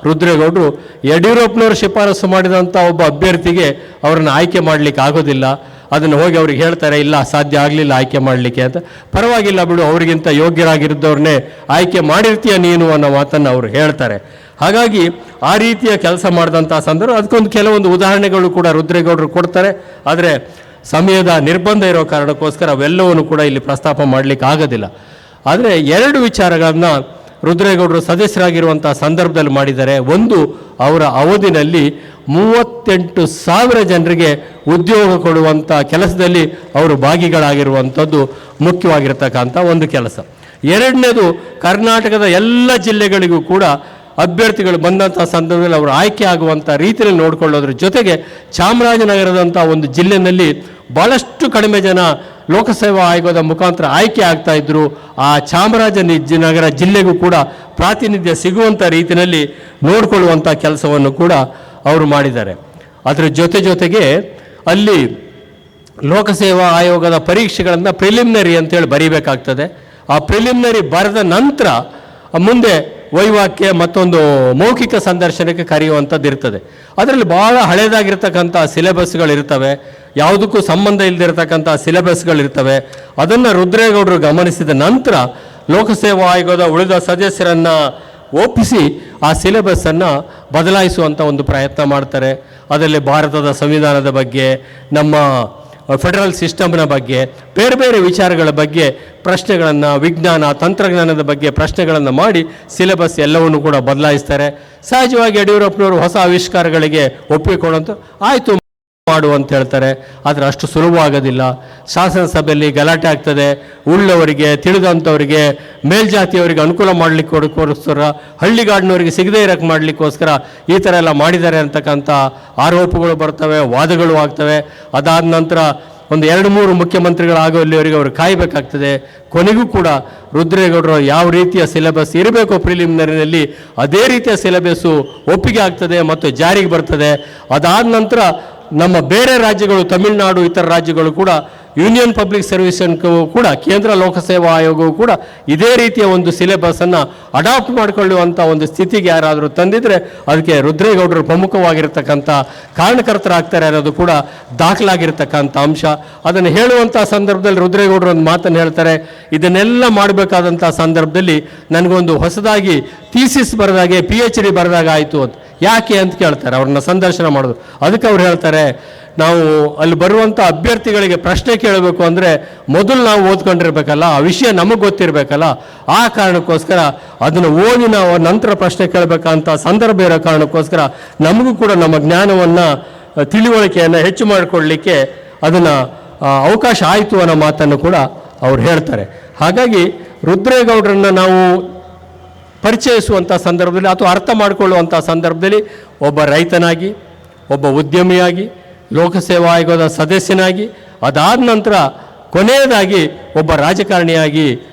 ರುದ್ರೇಗೌಡರು ಯಡಿಯೂರಪ್ಪನವರು ಶಿಫಾರಸು ಮಾಡಿದಂಥ ಒಬ್ಬ ಅಭ್ಯರ್ಥಿಗೆ ಅವರನ್ನು ಆಯ್ಕೆ ಮಾಡಲಿಕ್ಕೆ ಆಗೋದಿಲ್ಲ. ಅದನ್ನು ಹೋಗಿ ಅವ್ರಿಗೆ ಹೇಳ್ತಾರೆ, ಇಲ್ಲ ಸಾಧ್ಯ ಆಗಲಿಲ್ಲ ಆಯ್ಕೆ ಮಾಡಲಿಕ್ಕೆ ಅಂತ. ಪರವಾಗಿಲ್ಲ ಬಿಡು, ಅವರಿಗಿಂತ ಯೋಗ್ಯರಾಗಿದ್ದವ್ರನ್ನೇ ಆಯ್ಕೆ ಮಾಡಿರ್ತೀಯ ನೀನು ಅನ್ನೋ ಮಾತನ್ನು ಅವರು ಹೇಳ್ತಾರೆ. ಹಾಗಾಗಿ ಆ ರೀತಿಯ ಕೆಲಸ ಮಾಡಿದಂಥ ಸಂದರ್ಭ, ಅದಕ್ಕೊಂದು ಕೆಲವೊಂದು ಉದಾಹರಣೆಗಳು ಕೂಡ ರುದ್ರೇಗೌಡರು ಕೊಡ್ತಾರೆ. ಆದರೆ ಸಮಯದ ನಿರ್ಬಂಧ ಇರೋ ಕಾರಣಕ್ಕೋಸ್ಕರ ಅವೆಲ್ಲವನ್ನು ಕೂಡ ಇಲ್ಲಿ ಪ್ರಸ್ತಾಪ ಮಾಡಲಿಕ್ಕೆ ಆಗೋದಿಲ್ಲ. ಆದರೆ 2 ವಿಚಾರಗಳನ್ನು ರುದ್ರೇಗೌಡರು ಸದಸ್ಯರಾಗಿರುವಂಥ ಸಂದರ್ಭದಲ್ಲಿ ಮಾಡಿದ್ದಾರೆ. ಒಂದು, ಅವರ ಅವಧಿನಲ್ಲಿ 38,000 ಜನರಿಗೆ ಉದ್ಯೋಗ ಕೊಡುವಂಥ ಕೆಲಸದಲ್ಲಿ ಅವರು ಭಾಗಿಗಳಾಗಿರುವಂಥದ್ದು ಮುಖ್ಯವಾಗಿರ್ತಕ್ಕಂಥ ಒಂದು ಕೆಲಸ. 2ನೇದು, ಕರ್ನಾಟಕದ ಎಲ್ಲ ಜಿಲ್ಲೆಗಳಿಗೂ ಕೂಡ ಅಭ್ಯರ್ಥಿಗಳು ಬಂದಂಥ ಸಂದರ್ಭದಲ್ಲಿ ಅವರು ಆಯ್ಕೆ ಆಗುವಂಥ ರೀತಿಯಲ್ಲಿ ನೋಡಿಕೊಳ್ಳೋದ್ರ ಜೊತೆಗೆ ಚಾಮರಾಜನಗರದಂಥ ಒಂದು ಜಿಲ್ಲೆಯಲ್ಲಿ ಭಾಳಷ್ಟು ಕಡಿಮೆ ಜನ ಲೋಕಸೇವಾ ಆಯೋಗದ ಮುಖಾಂತರ ಆಯ್ಕೆ ಆಗ್ತಾ ಇದ್ದರು. ಆ ಚಾಮರಾಜನಗರ ಜಿಲ್ಲೆಗೂ ಕೂಡ ಪ್ರಾತಿನಿಧ್ಯ ಸಿಗುವಂಥ ರೀತಿಯಲ್ಲಿ ನೋಡಿಕೊಳ್ಳುವಂಥ ಕೆಲಸವನ್ನು ಕೂಡ ಅವರು ಮಾಡಿದ್ದಾರೆ. ಅದರ ಜೊತೆಗೆ ಅಲ್ಲಿ ಲೋಕಸೇವಾ ಆಯೋಗದ ಪರೀಕ್ಷೆಗಳನ್ನು ಪ್ರಿಲಿಮಿನರಿ ಅಂತೇಳಿ ಬರೀಬೇಕಾಗ್ತದೆ. ಆ ಪ್ರಿಲಿಮಿನರಿ ಬರೆದ ನಂತರ ಮುಂದೆ ವೈವಾಕ್ಯ ಮತ್ತೊಂದು ಮೌಖಿಕ ಸಂದರ್ಶನಕ್ಕೆ ಕರೆಯುವಂಥದ್ದು ಇರ್ತದೆ. ಅದರಲ್ಲಿ ಭಾಳ ಹಳೇದಾಗಿರ್ತಕ್ಕಂಥ ಸಿಲೆಬಸ್ಗಳಿರ್ತವೆ, ಯಾವುದಕ್ಕೂ ಸಂಬಂಧ ಇಲ್ಲದಿರತಕ್ಕಂಥ ಸಿಲೆಬಸ್ಗಳಿರ್ತವೆ. ಅದನ್ನು ರುದ್ರೇಗೌಡರು ಗಮನಿಸಿದ ನಂತರ ಲೋಕಸೇವಾ ಆಯೋಗದ ಉಳಿದ ಸದಸ್ಯರನ್ನು ಒಪ್ಪಿಸಿ ಆ ಸಿಲೆಬಸ್ಸನ್ನು ಬದಲಾಯಿಸುವಂಥ ಒಂದು ಪ್ರಯತ್ನ ಮಾಡ್ತಾರೆ. ಅದರಲ್ಲಿ ಭಾರತದ ಸಂವಿಧಾನದ ಬಗ್ಗೆ, ನಮ್ಮ ಫೆಡರಲ್ ಸಿಸ್ಟಮ್ನ ಬಗ್ಗೆ, ಬೇರೆ ಬೇರೆ ವಿಚಾರಗಳ ಬಗ್ಗೆ ಪ್ರಶ್ನೆಗಳನ್ನು, ವಿಜ್ಞಾನ ತಂತ್ರಜ್ಞಾನದ ಬಗ್ಗೆ ಪ್ರಶ್ನೆಗಳನ್ನು ಮಾಡಿ ಸಿಲೆಬಸ್ ಎಲ್ಲವನ್ನು ಕೂಡ ಬದಲಾಯಿಸ್ತಾರೆ. ಸಹಜವಾಗಿ ಯಡಿಯೂರಪ್ಪನವರು ಹೊಸ ಆವಿಷ್ಕಾರಗಳಿಗೆ ಒಪ್ಪಿಕೊಳ್ಳುವಂಥ ಆಯಿತು ಮಾಡು ಅಂತ ಹೇಳ್ತಾರೆ. ಆದರೆ ಅಷ್ಟು ಸುಲಭವಾಗೋದಿಲ್ಲ. ಶಾಸನ ಸಭೆಯಲ್ಲಿ ಗಲಾಟೆ ಆಗ್ತದೆ. ಉಳ್ಳವರಿಗೆ, ತಿಳಿದಂಥವರಿಗೆ, ಮೇಲ್ಜಾತಿಯವರಿಗೆ ಅನುಕೂಲ ಮಾಡಲಿಕ್ಕೋಸ್ಕರ, ಹಳ್ಳಿಗಾಡಿನವರಿಗೆ ಸಿಗದೇ ಇರೋಕ್ಕೆ ಮಾಡಲಿಕ್ಕೋಸ್ಕರ ಈ ಥರ ಎಲ್ಲ ಮಾಡಿದ್ದಾರೆ ಅಂತಕ್ಕಂಥ ಆರೋಪಗಳು ಬರ್ತವೆ, ವಾದಗಳು ಆಗ್ತವೆ. ಅದಾದ ನಂತರ ಒಂದು 2-3 ಮುಖ್ಯಮಂತ್ರಿಗಳಾಗೋಲ್ಲಿವರೆಗೆ ಅವರು ಕಾಯಬೇಕಾಗ್ತದೆ. ಕೊನೆಗೂ ಕೂಡ ರುದ್ರೇಗೌಡರು ಯಾವ ರೀತಿಯ ಸಿಲೆಬಸ್ ಇರಬೇಕು ಪ್ರಿಲಿಮಿನರಿನಲ್ಲಿ ಅದೇ ರೀತಿಯ ಸಿಲೆಬಸ್ಸು ಒಪ್ಪಿಗೆ ಆಗ್ತದೆ ಮತ್ತು ಜಾರಿಗೆ ಬರ್ತದೆ. ಅದಾದ ನಂತರ ನಮ್ಮ ಬೇರೆ ರಾಜ್ಯಗಳು, ತಮಿಳುನಾಡು, ಇತರ ರಾಜ್ಯಗಳು ಕೂಡ ಯೂನಿಯನ್ ಪಬ್ಲಿಕ್ ಸರ್ವಿಸನ್ಗೂ ಕೂಡ ಕೇಂದ್ರ ಲೋಕಸೇವಾ ಆಯೋಗವು ಕೂಡ ಇದೇ ರೀತಿಯ ಒಂದು ಸಿಲೆಬಸ್ಸನ್ನು ಅಡಾಪ್ಟ್ ಮಾಡಿಕೊಳ್ಳುವಂಥ ಒಂದು ಸ್ಥಿತಿಗೆ ಯಾರಾದರೂ ತಂದಿದ್ರೆ ಅದಕ್ಕೆ ರುದ್ರೇಗೌಡರು ಪ್ರಮುಖವಾಗಿರ್ತಕ್ಕಂಥ ಕಾರಣಕರ್ತರಾಗ್ತಾರೆ ಅನ್ನೋದು ಕೂಡ ದಾಖಲಾಗಿರ್ತಕ್ಕಂಥ ಅಂಶ. ಅದನ್ನು ಹೇಳುವಂಥ ಸಂದರ್ಭದಲ್ಲಿ ರುದ್ರೇಗೌಡರು ಒಂದು ಮಾತನ್ನು ಹೇಳ್ತಾರೆ, ಇದನ್ನೆಲ್ಲ ಮಾಡಬೇಕಾದಂಥ ಸಂದರ್ಭದಲ್ಲಿ ನನಗೊಂದು ಹೊಸದಾಗಿ ಥೀಸಿಸ್ ಬರೆದಾಗೆ PhD ಬರೆದಾಗ ಆಯಿತು ಅಂತ. ಯಾಕೆ ಅಂತ ಕೇಳ್ತಾರೆ, ಅವ್ರನ್ನ ಸಂದರ್ಶನ ಮಾಡೋದು. ಅದಕ್ಕೆ ಅವ್ರು ಹೇಳ್ತಾರೆ, ನಾವು ಅಲ್ಲಿ ಬರುವಂಥ ಅಭ್ಯರ್ಥಿಗಳಿಗೆ ಪ್ರಶ್ನೆ ಕೇಳಬೇಕು ಅಂದರೆ ಮೊದಲು ನಾವು ಓದ್ಕೊಂಡಿರ್ಬೇಕಲ್ಲ, ಆ ವಿಷಯ ನಮಗೆ ಗೊತ್ತಿರಬೇಕಲ್ಲ. ಆ ಕಾರಣಕ್ಕೋಸ್ಕರ ಅದನ್ನು ಓದಿನ ನಂತರ ಪ್ರಶ್ನೆ ಕೇಳಬೇಕಂತ ಸಂದರ್ಭ ಇರೋ ಕಾರಣಕ್ಕೋಸ್ಕರ ನಮಗೂ ಕೂಡ ನಮ್ಮ ಜ್ಞಾನವನ್ನು ತಿಳಿವಳಿಕೆಯನ್ನು ಹೆಚ್ಚು ಮಾಡಿಕೊಳ್ಳಲಿಕ್ಕೆ ಅದನ್ನು ಅವಕಾಶ ಆಯಿತು ಅನ್ನೋ ಮಾತನ್ನು ಕೂಡ ಅವ್ರು ಹೇಳ್ತಾರೆ. ಹಾಗಾಗಿ ರುದ್ರೇಗೌಡರನ್ನು ನಾವು ಪರಿಚಯಿಸುವಂಥ ಸಂದರ್ಭದಲ್ಲಿ ಅಥವಾ ಅರ್ಥ ಮಾಡಿಕೊಳ್ಳುವಂಥ ಸಂದರ್ಭದಲ್ಲಿ ಒಬ್ಬ ರೈತನಾಗಿ, ಒಬ್ಬ ಉದ್ಯಮಿಯಾಗಿ, ಲೋಕಸೇವಾ ಆಯೋಗದ ಸದಸ್ಯನಾಗಿ, ಅದಾದ ನಂತರ ಕೊನೆಯದಾಗಿ ಒಬ್ಬ ರಾಜಕಾರಣಿಯಾಗಿ,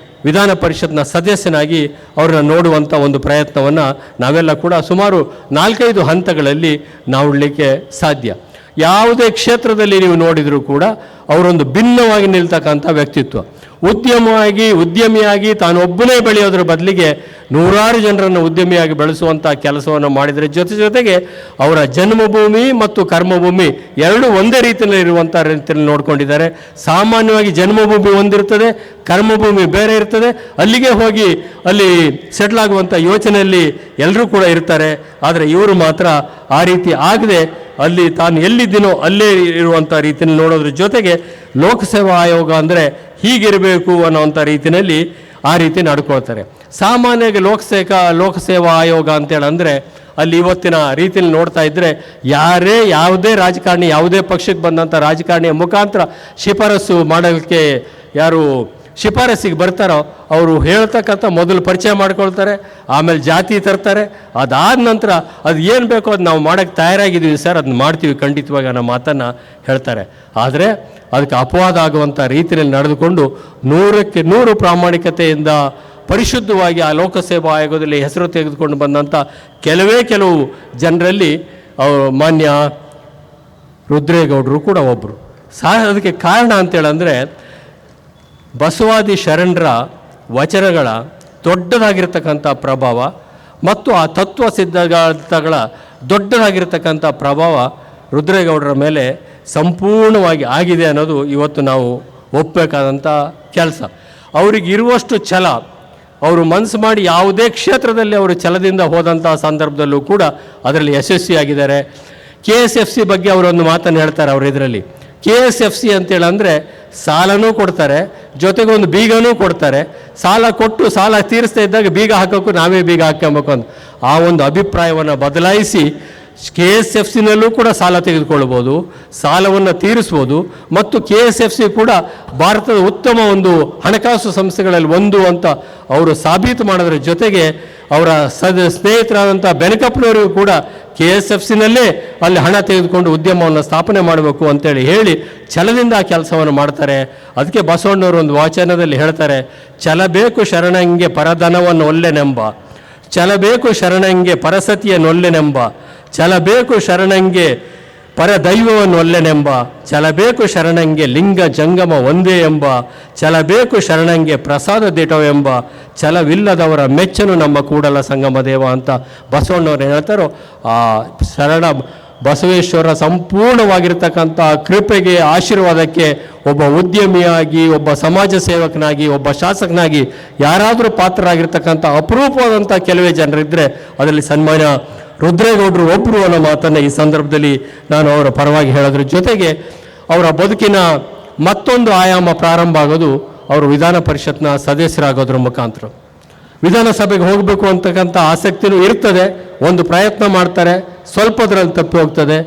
ವಿಧಾನ ಪರಿಷತ್ನ ಸದಸ್ಯನಾಗಿ ಅವ್ರನ್ನ ನೋಡುವಂಥ ಒಂದು ಪ್ರಯತ್ನವನ್ನು ನಾವೆಲ್ಲ ಕೂಡ ಸುಮಾರು 4-5 ಹಂತಗಳಲ್ಲಿ ನೋಡಲಿಕ್ಕೆ ಸಾಧ್ಯ. ಯಾವುದೇ ಕ್ಷೇತ್ರದಲ್ಲಿ ನೀವು ನೋಡಿದರೂ ಕೂಡ ಅವರೊಂದು ಭಿನ್ನವಾಗಿ ನಿಲ್ತಕ್ಕಂಥ ವ್ಯಕ್ತಿತ್ವ. ಉದ್ಯಮಿಯಾಗಿ ತಾನೊಬ್ಬನೇ ಬೆಳೆಯೋದ್ರ ಬದಲಿಗೆ ನೂರಾರು ಜನರನ್ನು ಉದ್ಯಮಿಯಾಗಿ ಬೆಳೆಸುವಂಥ ಕೆಲಸವನ್ನು ಮಾಡಿದರೆ ಜೊತೆಗೆ ಅವರ ಜನ್ಮಭೂಮಿ ಮತ್ತು ಕರ್ಮಭೂಮಿ ಎರಡೂ ಒಂದೇ ರೀತಿಯಲ್ಲಿ ಇರುವಂಥ ರೀತಿಯಲ್ಲಿ ನೋಡ್ಕೊಂಡಿದ್ದಾರೆ. ಸಾಮಾನ್ಯವಾಗಿ ಜನ್ಮಭೂಮಿ ಒಂದಿರ್ತದೆ, ಕರ್ಮಭೂಮಿ ಬೇರೆ ಇರ್ತದೆ. ಅಲ್ಲಿಗೆ ಹೋಗಿ ಅಲ್ಲಿ ಸೆಟ್ಲ್ ಆಗುವಂಥ ಯೋಚನೆಯಲ್ಲಿ ಎಲ್ಲರೂ ಕೂಡ ಇರ್ತಾರೆ. ಆದರೆ ಇವರು ಮಾತ್ರ ಆ ರೀತಿ ಆಗದೆ ಅಲ್ಲಿ ತಾನು ಎಲ್ಲಿದ್ದೀನೋ ಅಲ್ಲೇ ಇರುವಂಥ ರೀತಿಯಲ್ಲಿ ನೋಡೋದ್ರ ಜೊತೆಗೆ ಲೋಕಸೇವಾ ಆಯೋಗ ಅಂದರೆ ಹೀಗಿರಬೇಕು ಅನ್ನೋವಂಥ ರೀತಿಯಲ್ಲಿ ಆ ರೀತಿ ನಡ್ಕೊಳ್ತಾರೆ. ಸಾಮಾನ್ಯವಾಗಿ ಲೋಕಸೇವಾ ಆಯೋಗ ಅಂತೇಳಿ ಅಂದರೆ ಅಲ್ಲಿ ಇವತ್ತಿನ ರೀತಿಯಲ್ಲಿ ನೋಡ್ತಾ ಇದ್ದರೆ ಯಾವುದೇ ರಾಜಕಾರಣಿ, ಯಾವುದೇ ಪಕ್ಷಕ್ಕೆ ಬಂದಂಥ ರಾಜಕಾರಣಿಯ ಮುಖಾಂತರ ಶಿಫಾರಸು ಮಾಡೋಕ್ಕೆ ಯಾರು ಶಿಫಾರಸಿಗೆ ಬರ್ತಾರೋ ಅವರು ಹೇಳ್ತಕ್ಕಂಥ ಮೊದಲು ಪರಿಚಯ ಮಾಡ್ಕೊಳ್ತಾರೆ, ಆಮೇಲೆ ಜಾತಿ ತರ್ತಾರೆ. ಅದಾದ ನಂತರ ಅದು ಏನು ಬೇಕೋ ಅದು ನಾವು ಮಾಡೋಕ್ಕೆ ತಯಾರಾಗಿದ್ದೀವಿ ಸರ್, ಅದನ್ನ ಮಾಡ್ತೀವಿ ಖಂಡಿತವಾಗಿ ಅನ್ನೋ ಮಾತನ್ನು ಹೇಳ್ತಾರೆ. ಆದರೆ ಅದಕ್ಕೆ ಅಪವಾದ ಆಗುವಂಥ ರೀತಿಯಲ್ಲಿ ನಡೆದುಕೊಂಡು 100ಕ್ಕೆ 100 ಪ್ರಾಮಾಣಿಕತೆಯಿಂದ ಪರಿಶುದ್ಧವಾಗಿ ಆ ಲೋಕಸೇವಾ ಆಯೋಗದಲ್ಲಿ ಹೆಸರು ತೆಗೆದುಕೊಂಡು ಬಂದಂಥ ಕೆಲವು ಜನರಲ್ಲಿ ಮಾನ್ಯ ರುದ್ರೇಗೌಡರು ಕೂಡ ಒಬ್ಬರು. ಅದಕ್ಕೆ ಕಾರಣ ಅಂತೇಳಂದರೆ ಬಸವಾದಿ ಶರಣರ ವಚನಗಳ ದೊಡ್ಡದಾಗಿರ್ತಕ್ಕಂಥ ಪ್ರಭಾವ ಮತ್ತು ಆ ತತ್ವ ಸಿದ್ಧಾಂತಗಳ ದೊಡ್ಡದಾಗಿರ್ತಕ್ಕಂಥ ಪ್ರಭಾವ ರುದ್ರೇಗೌಡರ ಮೇಲೆ ಸಂಪೂರ್ಣವಾಗಿ ಆಗಿದೆ ಅನ್ನೋದು ಇವತ್ತು ನಾವು ಒಪ್ಪಬೇಕಾದಂಥ ಕೆಲಸ. ಅವರಿಗಿರುವಷ್ಟು ಛಲ, ಅವರು ಮನಸ್ಸು ಮಾಡಿ ಯಾವುದೇ ಕ್ಷೇತ್ರದಲ್ಲಿ ಅವರು ಛಲದಿಂದ ಹೋದಂಥ ಸಂದರ್ಭದಲ್ಲೂ ಕೂಡ ಅದರಲ್ಲಿ ಯಶಸ್ವಿಯಾಗಿದ್ದಾರೆ. KSFC ಬಗ್ಗೆ ಅವರೊಂದು ಮಾತನ್ನು ಹೇಳ್ತಾರೆ. ಅವರು ಇದರಲ್ಲಿ KSFC ಅಂತೇಳಿ ಅಂದರೆ ಸಾಲನೂ ಕೊಡ್ತಾರೆ, ಜೊತೆಗೆ ಒಂದು ಬೀಗನೂ ಕೊಡ್ತಾರೆ. ಸಾಲ ಕೊಟ್ಟು ಸಾಲ ತೀರಿಸ್ತಾ ಇದ್ದಾಗ ಬೀಗ ಹಾಕೋಕ್ಕೂ ನಾವೇ ಬೀಗ ಹಾಕ್ಕೊಬೇಕು ಅಂತ ಆ ಒಂದು ಅಭಿಪ್ರಾಯವನ್ನು ಬದಲಾಯಿಸಿ KSFCನಲ್ಲೂ ಕೂಡ ಸಾಲ ತೆಗೆದುಕೊಳ್ಬೋದು, ಸಾಲವನ್ನು ತೀರಿಸ್ಬೋದು. ಮತ್ತು KSFC ಕೂಡ ಭಾರತದ ಉತ್ತಮ ಒಂದು ಹಣಕಾಸು ಸಂಸ್ಥೆಗಳಲ್ಲಿ ಒಂದು ಅಂತ ಅವರು ಸಾಬೀತು ಮಾಡೋದ್ರ ಜೊತೆಗೆ ಅವರ ಸ್ನೇಹಿತರಾದಂಥ ಬೆನಕಪ್ಪನವರಿಗೂ ಕೂಡ KSFCನಲ್ಲೇ ಅಲ್ಲಿ ಹಣ ತೆಗೆದುಕೊಂಡು ಉದ್ಯಮವನ್ನು ಸ್ಥಾಪನೆ ಮಾಡಬೇಕು ಅಂತೇಳಿ ಹೇಳಿ ಛಲದಿಂದ ಆ ಕೆಲಸವನ್ನು ಮಾಡ್ತಾರೆ. ಅದಕ್ಕೆ ಬಸವಣ್ಣವರು ಒಂದು ವಾಚನದಲ್ಲಿ ಹೇಳ್ತಾರೆ, ಛಲಬೇಕು ಶರಣಂಗೆ ಪರಧನವನ್ನು ಒಲ್ಲೆನೆಂಬ, ಛಲಬೇಕು ಶರಣಂಗೆ ಪರಸತಿಯ ನೊಲ್ಲೆನೆಂಬ, ಛಲಬೇಕು ಶರಣಂಗೆ ಪರದೈವವನ್ನು ಒಲ್ಲೆನೆಂಬ, ಛಲಬೇಕು ಶರಣಂಗೆ ಲಿಂಗ ಜಂಗಮ ಒಂದೇ ಎಂಬ, ಛಲಬೇಕು ಶರಣಂಗೆ ಪ್ರಸಾದ ದಿಟವೆಂಬ, ಛಲವಿಲ್ಲದವರ ಮೆಚ್ಚನು ನಮ್ಮ ಕೂಡಲ ಸಂಗಮ ದೇವ ಅಂತ ಬಸವಣ್ಣವ್ರು ಹೇಳ್ತಾರೋ ಆ ಶರಣ ಬಸವೇಶ್ವರ ಸಂಪೂರ್ಣವಾಗಿರ್ತಕ್ಕಂಥ ಕೃಪೆಗೆ, ಆಶೀರ್ವಾದಕ್ಕೆ ಒಬ್ಬ ಉದ್ಯಮಿಯಾಗಿ, ಒಬ್ಬ ಸಮಾಜ ಸೇವಕನಾಗಿ, ಒಬ್ಬ ಶಾಸಕನಾಗಿ ಯಾರಾದರೂ ಪಾತ್ರರಾಗಿರ್ತಕ್ಕಂಥ ಅಪರೂಪವಾದಂಥ ಕೆಲವೇ ಜನರಿದ್ದರೆ ಅದರಲ್ಲಿ ಸನ್ಮಾನ್ಯ ರುದ್ರೇಗೌಡರು ಒಬ್ಬರು ಅನ್ನೋ ಮಾತನ್ನು ಈ ಸಂದರ್ಭದಲ್ಲಿ ನಾನು ಅವರ ಪರವಾಗಿ ಹೇಳೋದ್ರ ಜೊತೆಗೆ ಅವರ ಬದುಕಿನ ಮತ್ತೊಂದು ಆಯಾಮ ಪ್ರಾರಂಭ ಆಗೋದು ಅವರು ವಿಧಾನ ಪರಿಷತ್ನ ಸದಸ್ಯರಾಗೋದ್ರ ಮುಖಾಂತರ. ವಿಧಾನಸಭೆಗೆ ಹೋಗಬೇಕು ಅಂತಕ್ಕಂಥ ಆಸಕ್ತಿನೂ ಇರ್ತದೆ, ಒಂದು ಪ್ರಯತ್ನ ಮಾಡ್ತಾರೆ, ಸ್ವಲ್ಪದ್ರಲ್ಲಿ ತಪ್ಪಿ ಹೋಗ್ತದೆ.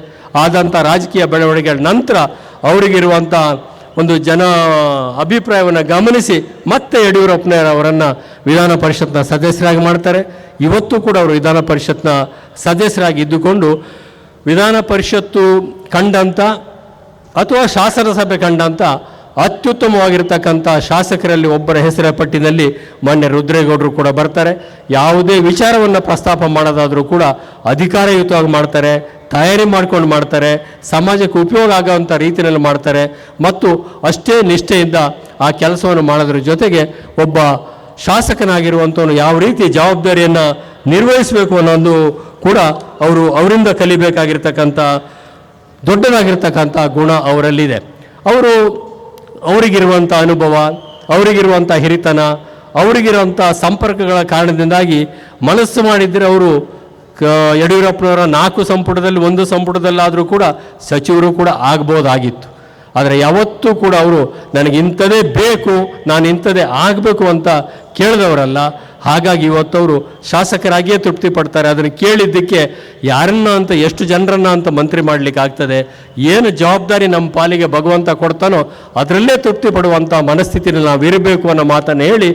ಆದಂಥ ರಾಜಕೀಯ ಬೆಳವಣಿಗೆಗಳ ನಂತರ ಅವರಿಗಿರುವಂಥ ಒಂದು ಜನ ಅಭಿಪ್ರಾಯವನ್ನು ಗಮನಿಸಿ ಮತ್ತೆ ಯಡಿಯೂರಪ್ಪನವರನ್ನು ವಿಧಾನ ಪರಿಷತ್ನ ಸದಸ್ಯರಾಗಿ ಮಾಡ್ತಾರೆ. ಇವತ್ತು ಕೂಡ ಅವರು ವಿಧಾನ ಪರಿಷತ್ನ ಸದಸ್ಯರಾಗಿ ಇದ್ದುಕೊಂಡು ವಿಧಾನ ಪರಿಷತ್ತು ಕಂಡಂಥ ಅಥವಾ ಶಾಸನಸಭೆ ಕಂಡಂಥ ಅತ್ಯುತ್ತಮವಾಗಿರ್ತಕ್ಕಂಥ ಶಾಸಕರಲ್ಲಿ ಒಬ್ಬರ ಹೆಸರ ಪಟ್ಟಿನಲ್ಲಿ ಮಾನ್ಯ ರುದ್ರೇಗೌಡರು ಕೂಡ ಬರ್ತಾರೆ. ಯಾವುದೇ ವಿಚಾರವನ್ನು ಪ್ರಸ್ತಾಪ ಮಾಡೋದಾದರೂ ಕೂಡ ಅಧಿಕಾರಯುತವಾಗಿ ಮಾಡ್ತಾರೆ, ತಯಾರಿ ಮಾಡ್ಕೊಂಡು ಮಾಡ್ತಾರೆ, ಸಮಾಜಕ್ಕೆ ಉಪಯೋಗ ಆಗೋವಂಥ ರೀತಿಯಲ್ಲಿ ಮಾಡ್ತಾರೆ ಮತ್ತು ಅಷ್ಟೇ ನಿಷ್ಠೆಯಿಂದ ಆ ಕೆಲಸವನ್ನು ಮಾಡೋದ್ರ ಜೊತೆಗೆ ಒಬ್ಬ ಶಾಸಕನಾಗಿರುವಂಥವನು ಯಾವ ರೀತಿ ಜವಾಬ್ದಾರಿಯನ್ನು ನಿರ್ವಹಿಸಬೇಕು ಅನ್ನೋದು ಕೂಡ ಅವರಿಂದ ಕಲಿಬೇಕಾಗಿರ್ತಕ್ಕಂಥ ದೊಡ್ಡದಾಗಿರ್ತಕ್ಕಂಥ ಗುಣ ಅವರಲ್ಲಿದೆ. ಅವರಿಗಿರುವಂಥ ಅನುಭವ, ಅವರಿಗಿರುವಂಥ ಹಿರಿತನ, ಅವರಿಗಿರುವಂಥ ಸಂಪರ್ಕಗಳ ಕಾರಣದಿಂದಾಗಿ ಮನಸ್ಸು ಮಾಡಿದರೆ ಅವರು ಯಡಿಯೂರಪ್ಪನವರ 4 ಸಂಪುಟದಲ್ಲಿ 1 ಸಂಪುಟದಲ್ಲಾದರೂ ಕೂಡ ಸಚಿವರು ಕೂಡ ಆಗ್ಬೋದಾಗಿತ್ತು. ಆದರೆ ಯಾವತ್ತೂ ಕೂಡ ಅವರು ನನಗೆ ಇಂಥದೇ ಬೇಕು, ನಾನು ಇಂಥದೇ ಆಗಬೇಕು ಅಂತ ಕೇಳಿದವರಲ್ಲ. ಹಾಗಾಗಿ ಇವತ್ತವರು ಶಾಸಕರಾಗಿಯೇ ತೃಪ್ತಿ ಪಡ್ತಾರೆ. ಅದನ್ನು ಕೇಳಿದ್ದಕ್ಕೆ ಯಾರನ್ನ ಅಂತ, ಎಷ್ಟು ಜನರನ್ನ ಅಂತ ಮಂತ್ರಿ ಮಾಡಲಿಕ್ಕೆ ಆಗ್ತದೆ? ಏನು ಜವಾಬ್ದಾರಿ ನಮ್ಮ ಪಾಲಿಗೆ ಭಗವಂತ ಕೊಡ್ತಾನೋ ಅದರಲ್ಲೇ ತೃಪ್ತಿ ಪಡುವಂಥ ಮನಸ್ಥಿತಿಯಲ್ಲಿ ನಾವು ಇರಬೇಕು ಅನ್ನೋ ಮಾತನ್ನು ಹೇಳಿ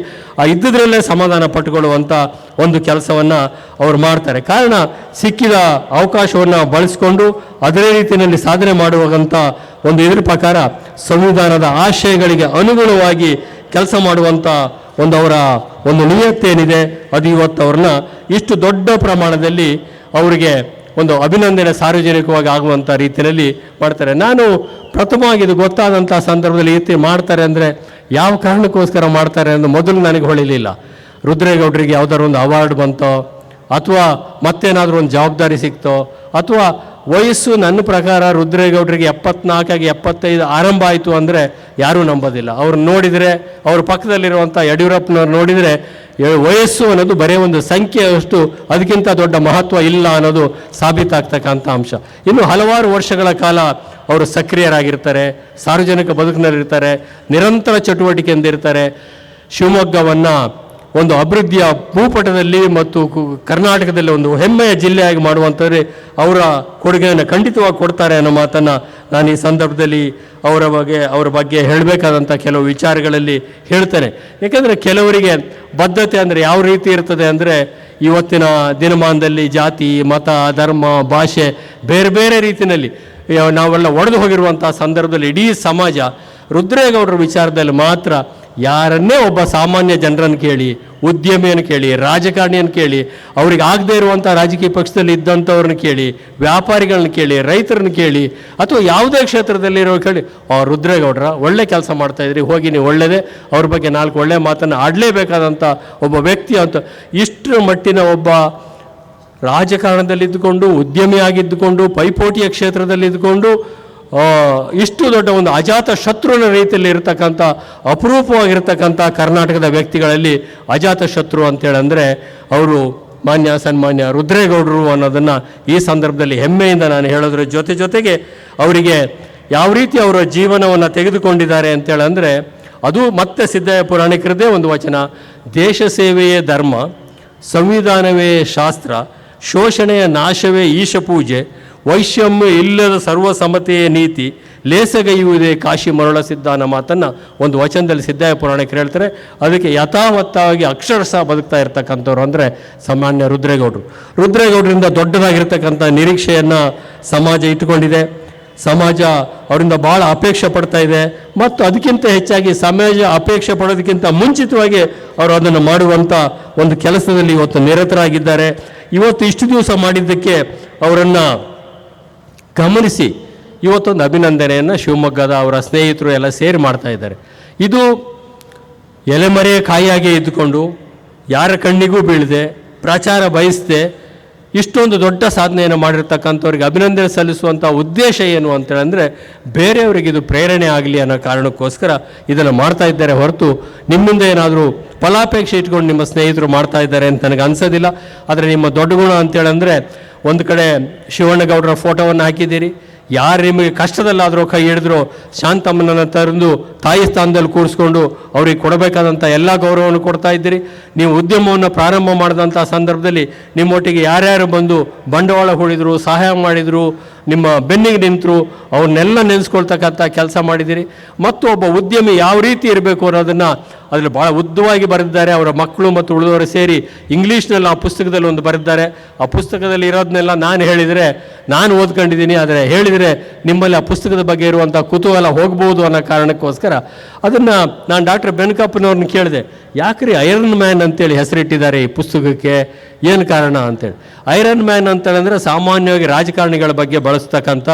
ಇದ್ದುದರಲ್ಲೇ ಸಮಾಧಾನ ಪಟ್ಟುಕೊಳ್ಳುವಂಥ ಒಂದು ಕೆಲಸವನ್ನು ಅವ್ರು ಮಾಡ್ತಾರೆ. ಕಾರಣ ಸಿಕ್ಕಿದ ಅವಕಾಶವನ್ನು ಬಳಸಿಕೊಂಡು ಅದೇ ರೀತಿಯಲ್ಲಿ ಸಾಧನೆ ಮಾಡುವಂಥ ಒಂದು ಇದ್ರ ಪ್ರಕಾರ ಸಂವಿಧಾನದ ಆಶಯಗಳಿಗೆ ಅನುಗುಣವಾಗಿ ಕೆಲಸ ಮಾಡುವಂಥ ಅವರ ಒಂದು ನಿಯತ್ತೇನಿದೆ ಅದು ಇವತ್ತು ಅವ್ರನ್ನ ಇಷ್ಟು ದೊಡ್ಡ ಪ್ರಮಾಣದಲ್ಲಿ ಅವರಿಗೆ ಒಂದು ಅಭಿನಂದನೆ ಸಾರ್ವಜನಿಕವಾಗಿ ಆಗುವಂಥ ರೀತಿಯಲ್ಲಿ ಮಾಡ್ತಾರೆ. ನಾನು ಪ್ರಥಮವಾಗಿ ಇದು ಗೊತ್ತಾದಂಥ ಸಂದರ್ಭದಲ್ಲಿ ಈ ಮಾಡ್ತಾರೆ ಅಂದರೆ ಯಾವ ಕಾರಣಕ್ಕೋಸ್ಕರ ಮಾಡ್ತಾರೆ ಅಂತ ಮೊದಲು ನನಗೆ ಹೊಳಿಲಿಲ್ಲ. ರುದ್ರೇಗೌಡರಿಗೆ ಯಾವುದಾದ್ರು ಒಂದು ಅವಾರ್ಡ್ ಬಂತೋ ಅಥವಾ ಮತ್ತೇನಾದರೂ ಒಂದು ಜವಾಬ್ದಾರಿ ಸಿಕ್ತೋ, ಅಥವಾ ವಯಸ್ಸು ನನ್ನ ಪ್ರಕಾರ ರುದ್ರೇಗೌಡರಿಗೆ 74 75 ಆರಂಭ ಆಯಿತು ಅಂದರೆ ಯಾರೂ ನಂಬೋದಿಲ್ಲ. ಅವ್ರು ನೋಡಿದರೆ, ಅವ್ರ ಪಕ್ಕದಲ್ಲಿರುವಂಥ ಯಡಿಯೂರಪ್ಪನವ್ರು ನೋಡಿದರೆ ವಯಸ್ಸು ಅನ್ನೋದು ಬರೀ ಒಂದು ಸಂಖ್ಯೆಯಷ್ಟು, ಅದಕ್ಕಿಂತ ದೊಡ್ಡ ಮಹತ್ವ ಇಲ್ಲ ಅನ್ನೋದು ಸಾಬೀತಾಗ್ತಕ್ಕಂಥ ಅಂಶ. ಇನ್ನು ಹಲವಾರು ವರ್ಷಗಳ ಕಾಲ ಅವರು ಸಕ್ರಿಯರಾಗಿರ್ತಾರೆ, ಸಾರ್ವಜನಿಕ ಬದುಕಿನಲ್ಲಿರ್ತಾರೆ, ನಿರಂತರ ಚಟುವಟಿಕೆಯಿಂದಿರ್ತಾರೆ. ಶಿವಮೊಗ್ಗವನ್ನು ಒಂದು ಅಭಿವೃದ್ಧಿಯ ಭೂಪಟದಲ್ಲಿ ಮತ್ತು ಕರ್ನಾಟಕದಲ್ಲಿ ಒಂದು ಹೆಮ್ಮೆಯ ಜಿಲ್ಲೆಯಾಗಿ ಮಾಡುವಂಥವ್ರೆ ಅವರ ಕೊಡುಗೆಯನ್ನು ಖಂಡಿತವಾಗಿ ಕೊಡ್ತಾರೆ ಅನ್ನೋ ಮಾತನ್ನು ನಾನು ಈ ಸಂದರ್ಭದಲ್ಲಿ ಅವರ ಬಗ್ಗೆ ಹೇಳಬೇಕಾದಂಥ ಕೆಲವು ವಿಚಾರಗಳಲ್ಲಿ ಹೇಳ್ತೇನೆ. ಏಕೆಂದರೆ ಕೆಲವರಿಗೆ ಬದ್ಧತೆ ಅಂದರೆ ಯಾವ ರೀತಿ ಇರ್ತದೆ ಅಂದರೆ, ಇವತ್ತಿನ ದಿನಮಾನದಲ್ಲಿ ಜಾತಿ, ಮತ, ಧರ್ಮ, ಭಾಷೆ ಬೇರೆ ಬೇರೆ ರೀತಿಯಲ್ಲಿ ನಾವೆಲ್ಲ ಒಡೆದು ಹೋಗಿರುವಂಥ ಸಂದರ್ಭದಲ್ಲಿ ಇಡೀ ಸಮಾಜ ರುದ್ರೇಗೌಡರ ವಿಚಾರದಲ್ಲಿ ಮಾತ್ರ ಯಾರನ್ನೇ ಒಬ್ಬ ಸಾಮಾನ್ಯ ಜನರನ್ನು ಕೇಳಿ, ಉದ್ಯಮಿಯನ್ನು ಕೇಳಿ, ರಾಜಕಾರಣಿಯನ್ನು ಕೇಳಿ, ಅವ್ರಿಗೆ ಆಗದೇ ಇರುವಂಥ ರಾಜಕೀಯ ಪಕ್ಷದಲ್ಲಿ ಇದ್ದಂಥವ್ರನ್ನ ಕೇಳಿ, ವ್ಯಾಪಾರಿಗಳನ್ನ ಕೇಳಿ, ರೈತರನ್ನ ಕೇಳಿ, ಅಥವಾ ಯಾವುದೇ ಕ್ಷೇತ್ರದಲ್ಲಿರೋ ಕೇಳಿ, ರುದ್ರೇಗೌಡರ ಒಳ್ಳೆ ಕೆಲಸ ಮಾಡ್ತಾಯಿದ್ರಿ, ಹೋಗಿ ನೀವು ಒಳ್ಳೆಯದೇ, ಅವ್ರ ಬಗ್ಗೆ 4 ಒಳ್ಳೆಯ ಮಾತನ್ನು ಆಡಲೇಬೇಕಾದಂಥ ಒಬ್ಬ ವ್ಯಕ್ತಿ ಅಂತ ಇಷ್ಟರ ಮಟ್ಟಿನ ಒಬ್ಬ ರಾಜಕಾರಣದಲ್ಲಿದ್ದುಕೊಂಡು, ಉದ್ಯಮಿಯಾಗಿದ್ದುಕೊಂಡು, ಪೈಪೋಟಿಯ ಕ್ಷೇತ್ರದಲ್ಲಿದ್ದುಕೊಂಡು ಇಷ್ಟು ದೊಡ್ಡ ಒಂದು ಅಜಾತ ಶತ್ರುವಿನ ರೀತಿಯಲ್ಲಿ ಇರತಕ್ಕಂಥ ಅಪರೂಪವಾಗಿರ್ತಕ್ಕಂಥ ಕರ್ನಾಟಕದ ವ್ಯಕ್ತಿಗಳಲ್ಲಿ ಅಜಾತ ಶತ್ರು ಅಂತೇಳಂದರೆ ಅವರು ಸನ್ಮಾನ್ಯ ರುದ್ರೇಗೌಡರು ಅನ್ನೋದನ್ನು ಈ ಸಂದರ್ಭದಲ್ಲಿ ಹೆಮ್ಮೆಯಿಂದ ನಾನು ಹೇಳೋದ್ರ ಜೊತೆಗೆ ಅವರಿಗೆ ಯಾವ ರೀತಿ ಅವರ ಜೀವನವನ್ನು ತೆಗೆದುಕೊಂಡಿದ್ದಾರೆ ಅಂತೇಳಂದರೆ, ಅದು ಮತ್ತೆ ಸಿದ್ದಯ್ಯ ಪುರಾಣಿಕರದೇ ಒಂದು ವಚನ: ದೇಶ ಸೇವೆಯೇ ಧರ್ಮ, ಸಂವಿಧಾನವೇ ಶಾಸ್ತ್ರ, ಶೋಷಣೆಯ ನಾಶವೇ ಈಶ ಪೂಜೆ, ವೈಷಮ್ಯ ಇಲ್ಲದ ಸರ್ವಸಮ್ಮತೆಯೇ ನೀತಿ, ಲೇಸಗೈಯುವುದೇ ಕಾಶಿ ಮರಳ ಸಿದ್ಧ ಅನ್ನೋ ಮಾತನ್ನು ಒಂದು ವಚನದಲ್ಲಿ ಸಿದ್ದಯ್ಯ ಪುರಾಣಿಕರು ಹೇಳ್ತಾರೆ. ಅದಕ್ಕೆ ಯಥಾವತ್ತಾಗಿ ಅಕ್ಷರಶಃ ಬದುಕ್ತಾ ಇರ್ತಕ್ಕಂಥವ್ರು ಅಂದರೆ ಸಾಮಾನ್ಯ ರುದ್ರೇಗೌಡರಿಂದ ದೊಡ್ಡದಾಗಿರ್ತಕ್ಕಂಥ ನಿರೀಕ್ಷೆಯನ್ನು ಸಮಾಜ ಇಟ್ಟುಕೊಂಡಿದೆ. ಸಮಾಜ ಅವರಿಂದ ಭಾಳ ಅಪೇಕ್ಷೆ ಪಡ್ತಾ ಇದೆ. ಮತ್ತು ಅದಕ್ಕಿಂತ ಹೆಚ್ಚಾಗಿ ಸಮಾಜ ಅಪೇಕ್ಷೆ ಪಡೋದಕ್ಕಿಂತ ಮುಂಚಿತವಾಗಿ ಅವರು ಅದನ್ನು ಮಾಡುವಂಥ ಒಂದು ಕೆಲಸದಲ್ಲಿ ಇವತ್ತು ನಿರತರಾಗಿದ್ದಾರೆ. ಇವತ್ತು ಇಷ್ಟು ದಿವಸ ಮಾಡಿದ್ದಕ್ಕೆ ಅವರನ್ನು ಗಮನಿಸಿ ಇವತ್ತೊಂದು ಅಭಿನಂದನೆಯನ್ನು ಶಿವಮೊಗ್ಗದ ಅವರ ಸ್ನೇಹಿತರು ಎಲ್ಲ ಸೇರಿ ಮಾಡ್ತಾ ಇದ್ದಾರೆ. ಇದು ಎಲೆಮರೆಯ ಕಾಯಿಯಾಗಿ ಇದ್ದುಕೊಂಡು ಯಾರ ಕಣ್ಣಿಗೂ ಬೀಳದೆ ಪ್ರಚಾರ ಬಯಸದೆ ಇಷ್ಟೊಂದು ದೊಡ್ಡ ಸಾಧನೆಯನ್ನು ಮಾಡಿರ್ತಕ್ಕಂಥವ್ರಿಗೆ ಅಭಿನಂದನೆ ಸಲ್ಲಿಸುವಂಥ ಉದ್ದೇಶ ಏನು ಅಂತೇಳಂದರೆ, ಬೇರೆಯವರಿಗೆ ಇದು ಪ್ರೇರಣೆ ಆಗಲಿ ಅನ್ನೋ ಕಾರಣಕ್ಕೋಸ್ಕರ ಇದನ್ನು ಮಾಡ್ತಾ ಇದ್ದಾರೆ ಹೊರತು ನಿಮ್ಮಿಂದ ಏನಾದರೂ ಫಲಾಪೇಕ್ಷೆ ಇಟ್ಕೊಂಡು ನಿಮ್ಮ ಸ್ನೇಹಿತರು ಮಾಡ್ತಾ ಇದ್ದಾರೆ ಅಂತ ನನಗೆ ಅನಿಸೋದಿಲ್ಲ. ಆದರೆ ನಿಮ್ಮ ದೊಡ್ಡ ಗುಣ ಅಂತೇಳಂದರೆ, ಒಂದು ಕಡೆ ಶಿವಣ್ಣಗೌಡರ ಫೋಟೋವನ್ನು ಹಾಕಿದ್ದೀರಿ, ಯಾರು ನಿಮಗೆ ಕಷ್ಟದಲ್ಲಾದರೂ ಕೈ ಹಿಡಿದ್ರು ಶಾಂತಮ್ಮನನ್ನು ತಂದು ತಾಯಿ ಸ್ಥಾನದಲ್ಲಿ ಕೂರಿಸ್ಕೊಂಡು ಅವ್ರಿಗೆ ಕೊಡಬೇಕಾದಂಥ ಎಲ್ಲ ಗೌರವವನ್ನು ಕೊಡ್ತಾ ಇದ್ದೀರಿ. ನೀವು ಉದ್ಯಮವನ್ನು ಪ್ರಾರಂಭ ಮಾಡಿದಂಥ ಸಂದರ್ಭದಲ್ಲಿ ನಿಮ್ಮೊಟ್ಟಿಗೆ ಯಾರ್ಯಾರು ಬಂದು ಬಂಡವಾಳ ಹೂಡಿದ್ರು, ಸಹಾಯ ಮಾಡಿದರು, ನಿಮ್ಮ ಬೆನ್ನಿಗೆ ನಿಂತರು, ಅವ್ರನ್ನೆಲ್ಲ ನೆನೆಸ್ಕೊಳ್ತಕ್ಕಂಥ ಕೆಲಸ ಮಾಡಿದ್ದೀರಿ. ಮತ್ತು ಒಬ್ಬ ಉದ್ಯಮಿ ಯಾವ ರೀತಿ ಇರಬೇಕು ಅನ್ನೋದನ್ನು ಅದರಲ್ಲಿ ಭಾಳ ಉದ್ದವಾಗಿ ಬರೆದಿದ್ದಾರೆ. ಅವರ ಮಕ್ಕಳು ಮತ್ತು ಉಳಿದವರು ಸೇರಿ ಇಂಗ್ಲೀಷ್ನಲ್ಲಿ ಆ ಪುಸ್ತಕದಲ್ಲಿ ಒಂದು ಬರೆದಿದ್ದಾರೆ. ಆ ಪುಸ್ತಕದಲ್ಲಿ ಇರೋದನ್ನೆಲ್ಲ ನಾನು ಓದ್ಕೊಂಡಿದ್ದೀನಿ. ಆದರೆ ಹೇಳಿದರೆ ನಿಮ್ಮಲ್ಲಿ ಆ ಪುಸ್ತಕದ ಬಗ್ಗೆ ಇರುವಂಥ ಕುತೂಹಲ ಹೋಗ್ಬೋದು ಅನ್ನೋ ಕಾರಣಕ್ಕೋಸ್ಕರ ಅದನ್ನು ನಾನು ಡಾಕ್ಟರ್ ಬೆನಕಪ್ಪನವ್ರನ್ನ ಕೇಳಿದೆ, ಯಾಕ್ರಿ ಐರನ್ ಮ್ಯಾನ್ ಅಂತೇಳಿ ಹೆಸರಿಟ್ಟಿದ್ದಾರೆ ಈ ಪುಸ್ತಕಕ್ಕೆ, ಏನು ಕಾರಣ ಅಂತೇಳಿ. ಐರನ್ ಮ್ಯಾನ್ ಅಂತೇಳಿದ್ರೆ ಸಾಮಾನ್ಯವಾಗಿ ರಾಜಕಾರಣಿಗಳ ಬಗ್ಗೆ ಬಳಸ್ತಕ್ಕಂಥ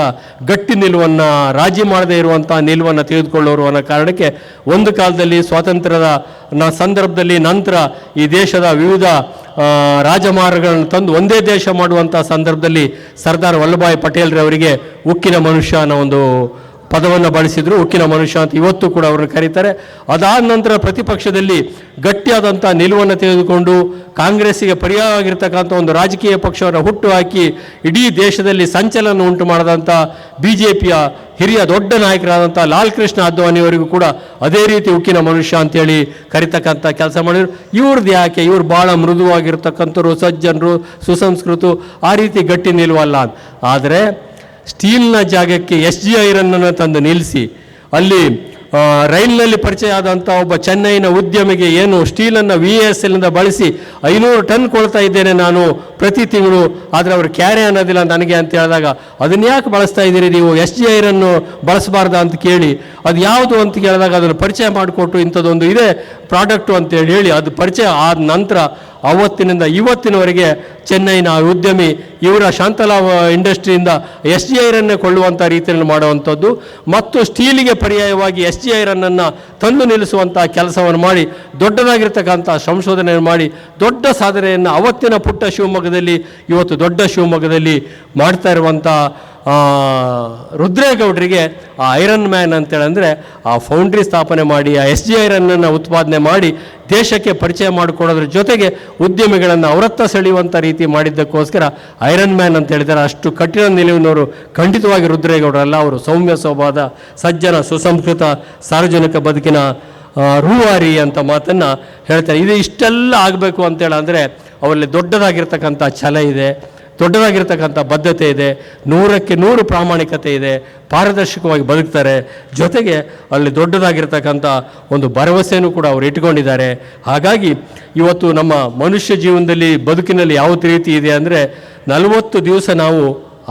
ಗಟ್ಟಿ ನಿಲುವನ್ನು, ರಾಜಿ ಮಾಡದೇ ಇರುವಂಥ ನಿಲುವನ್ನು ತೆಗೆದುಕೊಳ್ಳೋರು ಅನ್ನೋ ಕಾರಣಕ್ಕೆ ಒಂದು ಕಾಲದಲ್ಲಿ ಸ್ವಾತಂತ್ರ್ಯದ ಸಂದರ್ಭದಲ್ಲಿ ನಂತರ ಈ ದೇಶದ ವಿವಿಧ ರಾಜಮಾರ್ಗಗಳನ್ನು ತಂದು ಒಂದೇ ದೇಶ ಮಾಡುವಂಥ ಸಂದರ್ಭದಲ್ಲಿ ಸರ್ದಾರ್ ವಲ್ಲಭಭಾಯ್ ಪಟೇಲ್ರವರಿಗೆ ಉಕ್ಕಿನ ಮನುಷ್ಯ ಅನ್ನೋ ಒಂದು ಪದವನ್ನು ಬಳಸಿದ್ರು, ಉಕ್ಕಿನ ಮನುಷ್ಯ ಅಂತ ಇವತ್ತು ಕೂಡ ಅವ್ರನ್ನ ಕರೀತಾರೆ. ಅದಾದ ನಂತರ ಪ್ರತಿಪಕ್ಷದಲ್ಲಿ ಗಟ್ಟಿಯಾದಂಥ ನಿಲುವನ್ನು ತೆಗೆದುಕೊಂಡು ಕಾಂಗ್ರೆಸ್ಸಿಗೆ ಪರ್ಯಾಯವಾಗಿರ್ತಕ್ಕಂಥ ಒಂದು ರಾಜಕೀಯ ಪಕ್ಷವನ್ನು ಹುಟ್ಟುಹಾಕಿ ಇಡೀ ದೇಶದಲ್ಲಿ ಸಂಚಲನ ಉಂಟು ಮಾಡಿದಂಥ BJPಯ ಹಿರಿಯ ದೊಡ್ಡ ನಾಯಕರಾದಂಥ ಲಾಲ್ ಕೃಷ್ಣ ಅದ್ವಾನಿಯವರಿಗೂ ಕೂಡ ಅದೇ ರೀತಿ ಉಕ್ಕಿನ ಮನುಷ್ಯ ಅಂತೇಳಿ ಕರಿತಕ್ಕಂಥ ಕೆಲಸ ಮಾಡಿದರು. ಇವ್ರದ್ದು ಯಾಕೆ, ಇವ್ರು ಭಾಳ ಮೃದುವಾಗಿರ್ತಕ್ಕಂಥವ್ರು, ಸಜ್ಜನರು, ಸುಸಂಸ್ಕೃತರು, ಆ ರೀತಿ ಗಟ್ಟಿ ನಿಲ್ಲುವಲ್ಲ. ಆದರೆ ಸ್ಟೀಲ್ನ ಜಾಗಕ್ಕೆ SG ಐರನ್ನನ್ನು ತಂದು ನಿಲ್ಲಿಸಿ ಅಲ್ಲಿ ರೈಲಿನಲ್ಲಿ ಪರಿಚಯ ಆದಂಥ ಒಬ್ಬ ಚೆನ್ನೈನ ಉದ್ಯಮಿಗೆ ಏನು ಸ್ಟೀಲನ್ನು VSLನಿಂದ ಬಳಸಿ 500 ಟನ್ ಕೊಡ್ತಾ ಇದ್ದೇನೆ ನಾನು ಪ್ರತಿ ತಿಂಗಳು, ಆದರೆ ಅವರು ಕ್ಯಾರೆ ಅನ್ನೋದಿಲ್ಲ ನನಗೆ ಅಂತ ಹೇಳಿದಾಗ, ಅದನ್ನು ಯಾಕೆ ಬಳಸ್ತಾ ಇದ್ದೀರಿ ನೀವು, SG ಐರನ್ನು ಬಳಸಬಾರ್ದ ಅಂತ ಕೇಳಿ, ಅದು ಯಾವುದು ಅಂತ ಕೇಳಿದಾಗ ಅದನ್ನು ಪರಿಚಯ ಮಾಡಿಕೊಟ್ಟು ಇಂಥದ್ದೊಂದು ಇದೆ ಪ್ರಾಡಕ್ಟು ಅಂತೇಳಿ ಹೇಳಿ ಅದು ಪರಿಚಯ ಆದ ನಂತರ ಅವತ್ತಿನಿಂದ ಇವತ್ತಿನವರೆಗೆ ಚೆನ್ನೈನ ಉದ್ಯಮಿ ಇವರ ಶಾಂತಲಾ ಇಂಡಸ್ಟ್ರಿಯಿಂದ SG ಐರನ್ನೇ ಕೊಳ್ಳುವಂಥ ರೀತಿಯಲ್ಲಿ ಮಾಡುವಂಥದ್ದು ಮತ್ತು ಸ್ಟೀಲಿಗೆ ಪರ್ಯಾಯವಾಗಿ SG ಐರನ್ನನ್ನು ತಂದು ನಿಲ್ಲಿಸುವಂಥ ಕೆಲಸವನ್ನು ಮಾಡಿ ದೊಡ್ಡದಾಗಿರ್ತಕ್ಕಂಥ ಸಂಶೋಧನೆಯನ್ನು ಮಾಡಿ ದೊಡ್ಡ ಸಾಧನೆಯನ್ನು ಅವತ್ತಿನ ಪುಟ್ಟ ಶಿವಮೊಗ್ಗದಲ್ಲಿ ಇವತ್ತು ದೊಡ್ಡ ಶಿವಮೊಗ್ಗದಲ್ಲಿ ಮಾಡ್ತಾ ಇರುವಂಥ ರುದ್ರೇಗೌಡರಿಗೆ ಆ ಐರನ್ ಮ್ಯಾನ್ ಅಂತೇಳಂದರೆ ಆ ಫೌಂಡ್ರಿ ಸ್ಥಾಪನೆ ಮಾಡಿ ಆ SG ಐರನ್ನನ್ನು ಉತ್ಪಾದನೆ ಮಾಡಿ ದೇಶಕ್ಕೆ ಪರಿಚಯ ಮಾಡಿಕೊಡೋದ್ರ ಜೊತೆಗೆ ಉದ್ಯಮಿಗಳನ್ನು ಅವರತ್ತ ಸೆಳೆಯುವಂಥ ರೀತಿ ಮಾಡಿದ್ದಕ್ಕೋಸ್ಕರ ಐರನ್ ಮ್ಯಾನ್ ಅಂತ ಹೇಳಿದ್ದಾರೆ. ಅಷ್ಟು ಕಠಿಣ ನಿಲುವಿನವರು ಖಂಡಿತವಾಗಿ ರುದ್ರೇಗೌಡರಲ್ಲ. ಅವರು ಸೌಮ್ಯ ಸ್ವಭಾವದ ಸಜ್ಜನ, ಸುಸಂಸ್ಕೃತ, ಸಾರ್ವಜನಿಕ ಬದುಕಿನ ರೂವಾರಿ ಅಂತ ಮಾತನ್ನು ಹೇಳ್ತಾರೆ. ಇದು ಇಷ್ಟೆಲ್ಲ ಆಗಬೇಕು ಅಂತೇಳಂದರೆ ಅವರಲ್ಲಿ ದೊಡ್ಡದಾಗಿರ್ತಕ್ಕಂಥ ಛಲ ಇದೆ, ದೊಡ್ಡದಾಗಿರ್ತಕ್ಕಂಥ ಬದ್ಧತೆ ಇದೆ, 100ಕ್ಕೆ 100 ಪ್ರಾಮಾಣಿಕತೆ ಇದೆ, ಪಾರದರ್ಶಕವಾಗಿ ಬದುಕ್ತಾರೆ. ಜೊತೆಗೆ ಅಲ್ಲಿ ದೊಡ್ಡದಾಗಿರ್ತಕ್ಕಂಥ ಒಂದು ಭರವಸೆಯೂ ಕೂಡ ಅವರು ಇಟ್ಕೊಂಡಿದ್ದಾರೆ. ಹಾಗಾಗಿ ಇವತ್ತು ನಮ್ಮ ಮನುಷ್ಯ ಜೀವನದಲ್ಲಿ ಬದುಕಿನಲ್ಲಿ ಯಾವ ರೀತಿ ಇದೆ ಅಂದರೆ 40 ದಿವಸ ನಾವು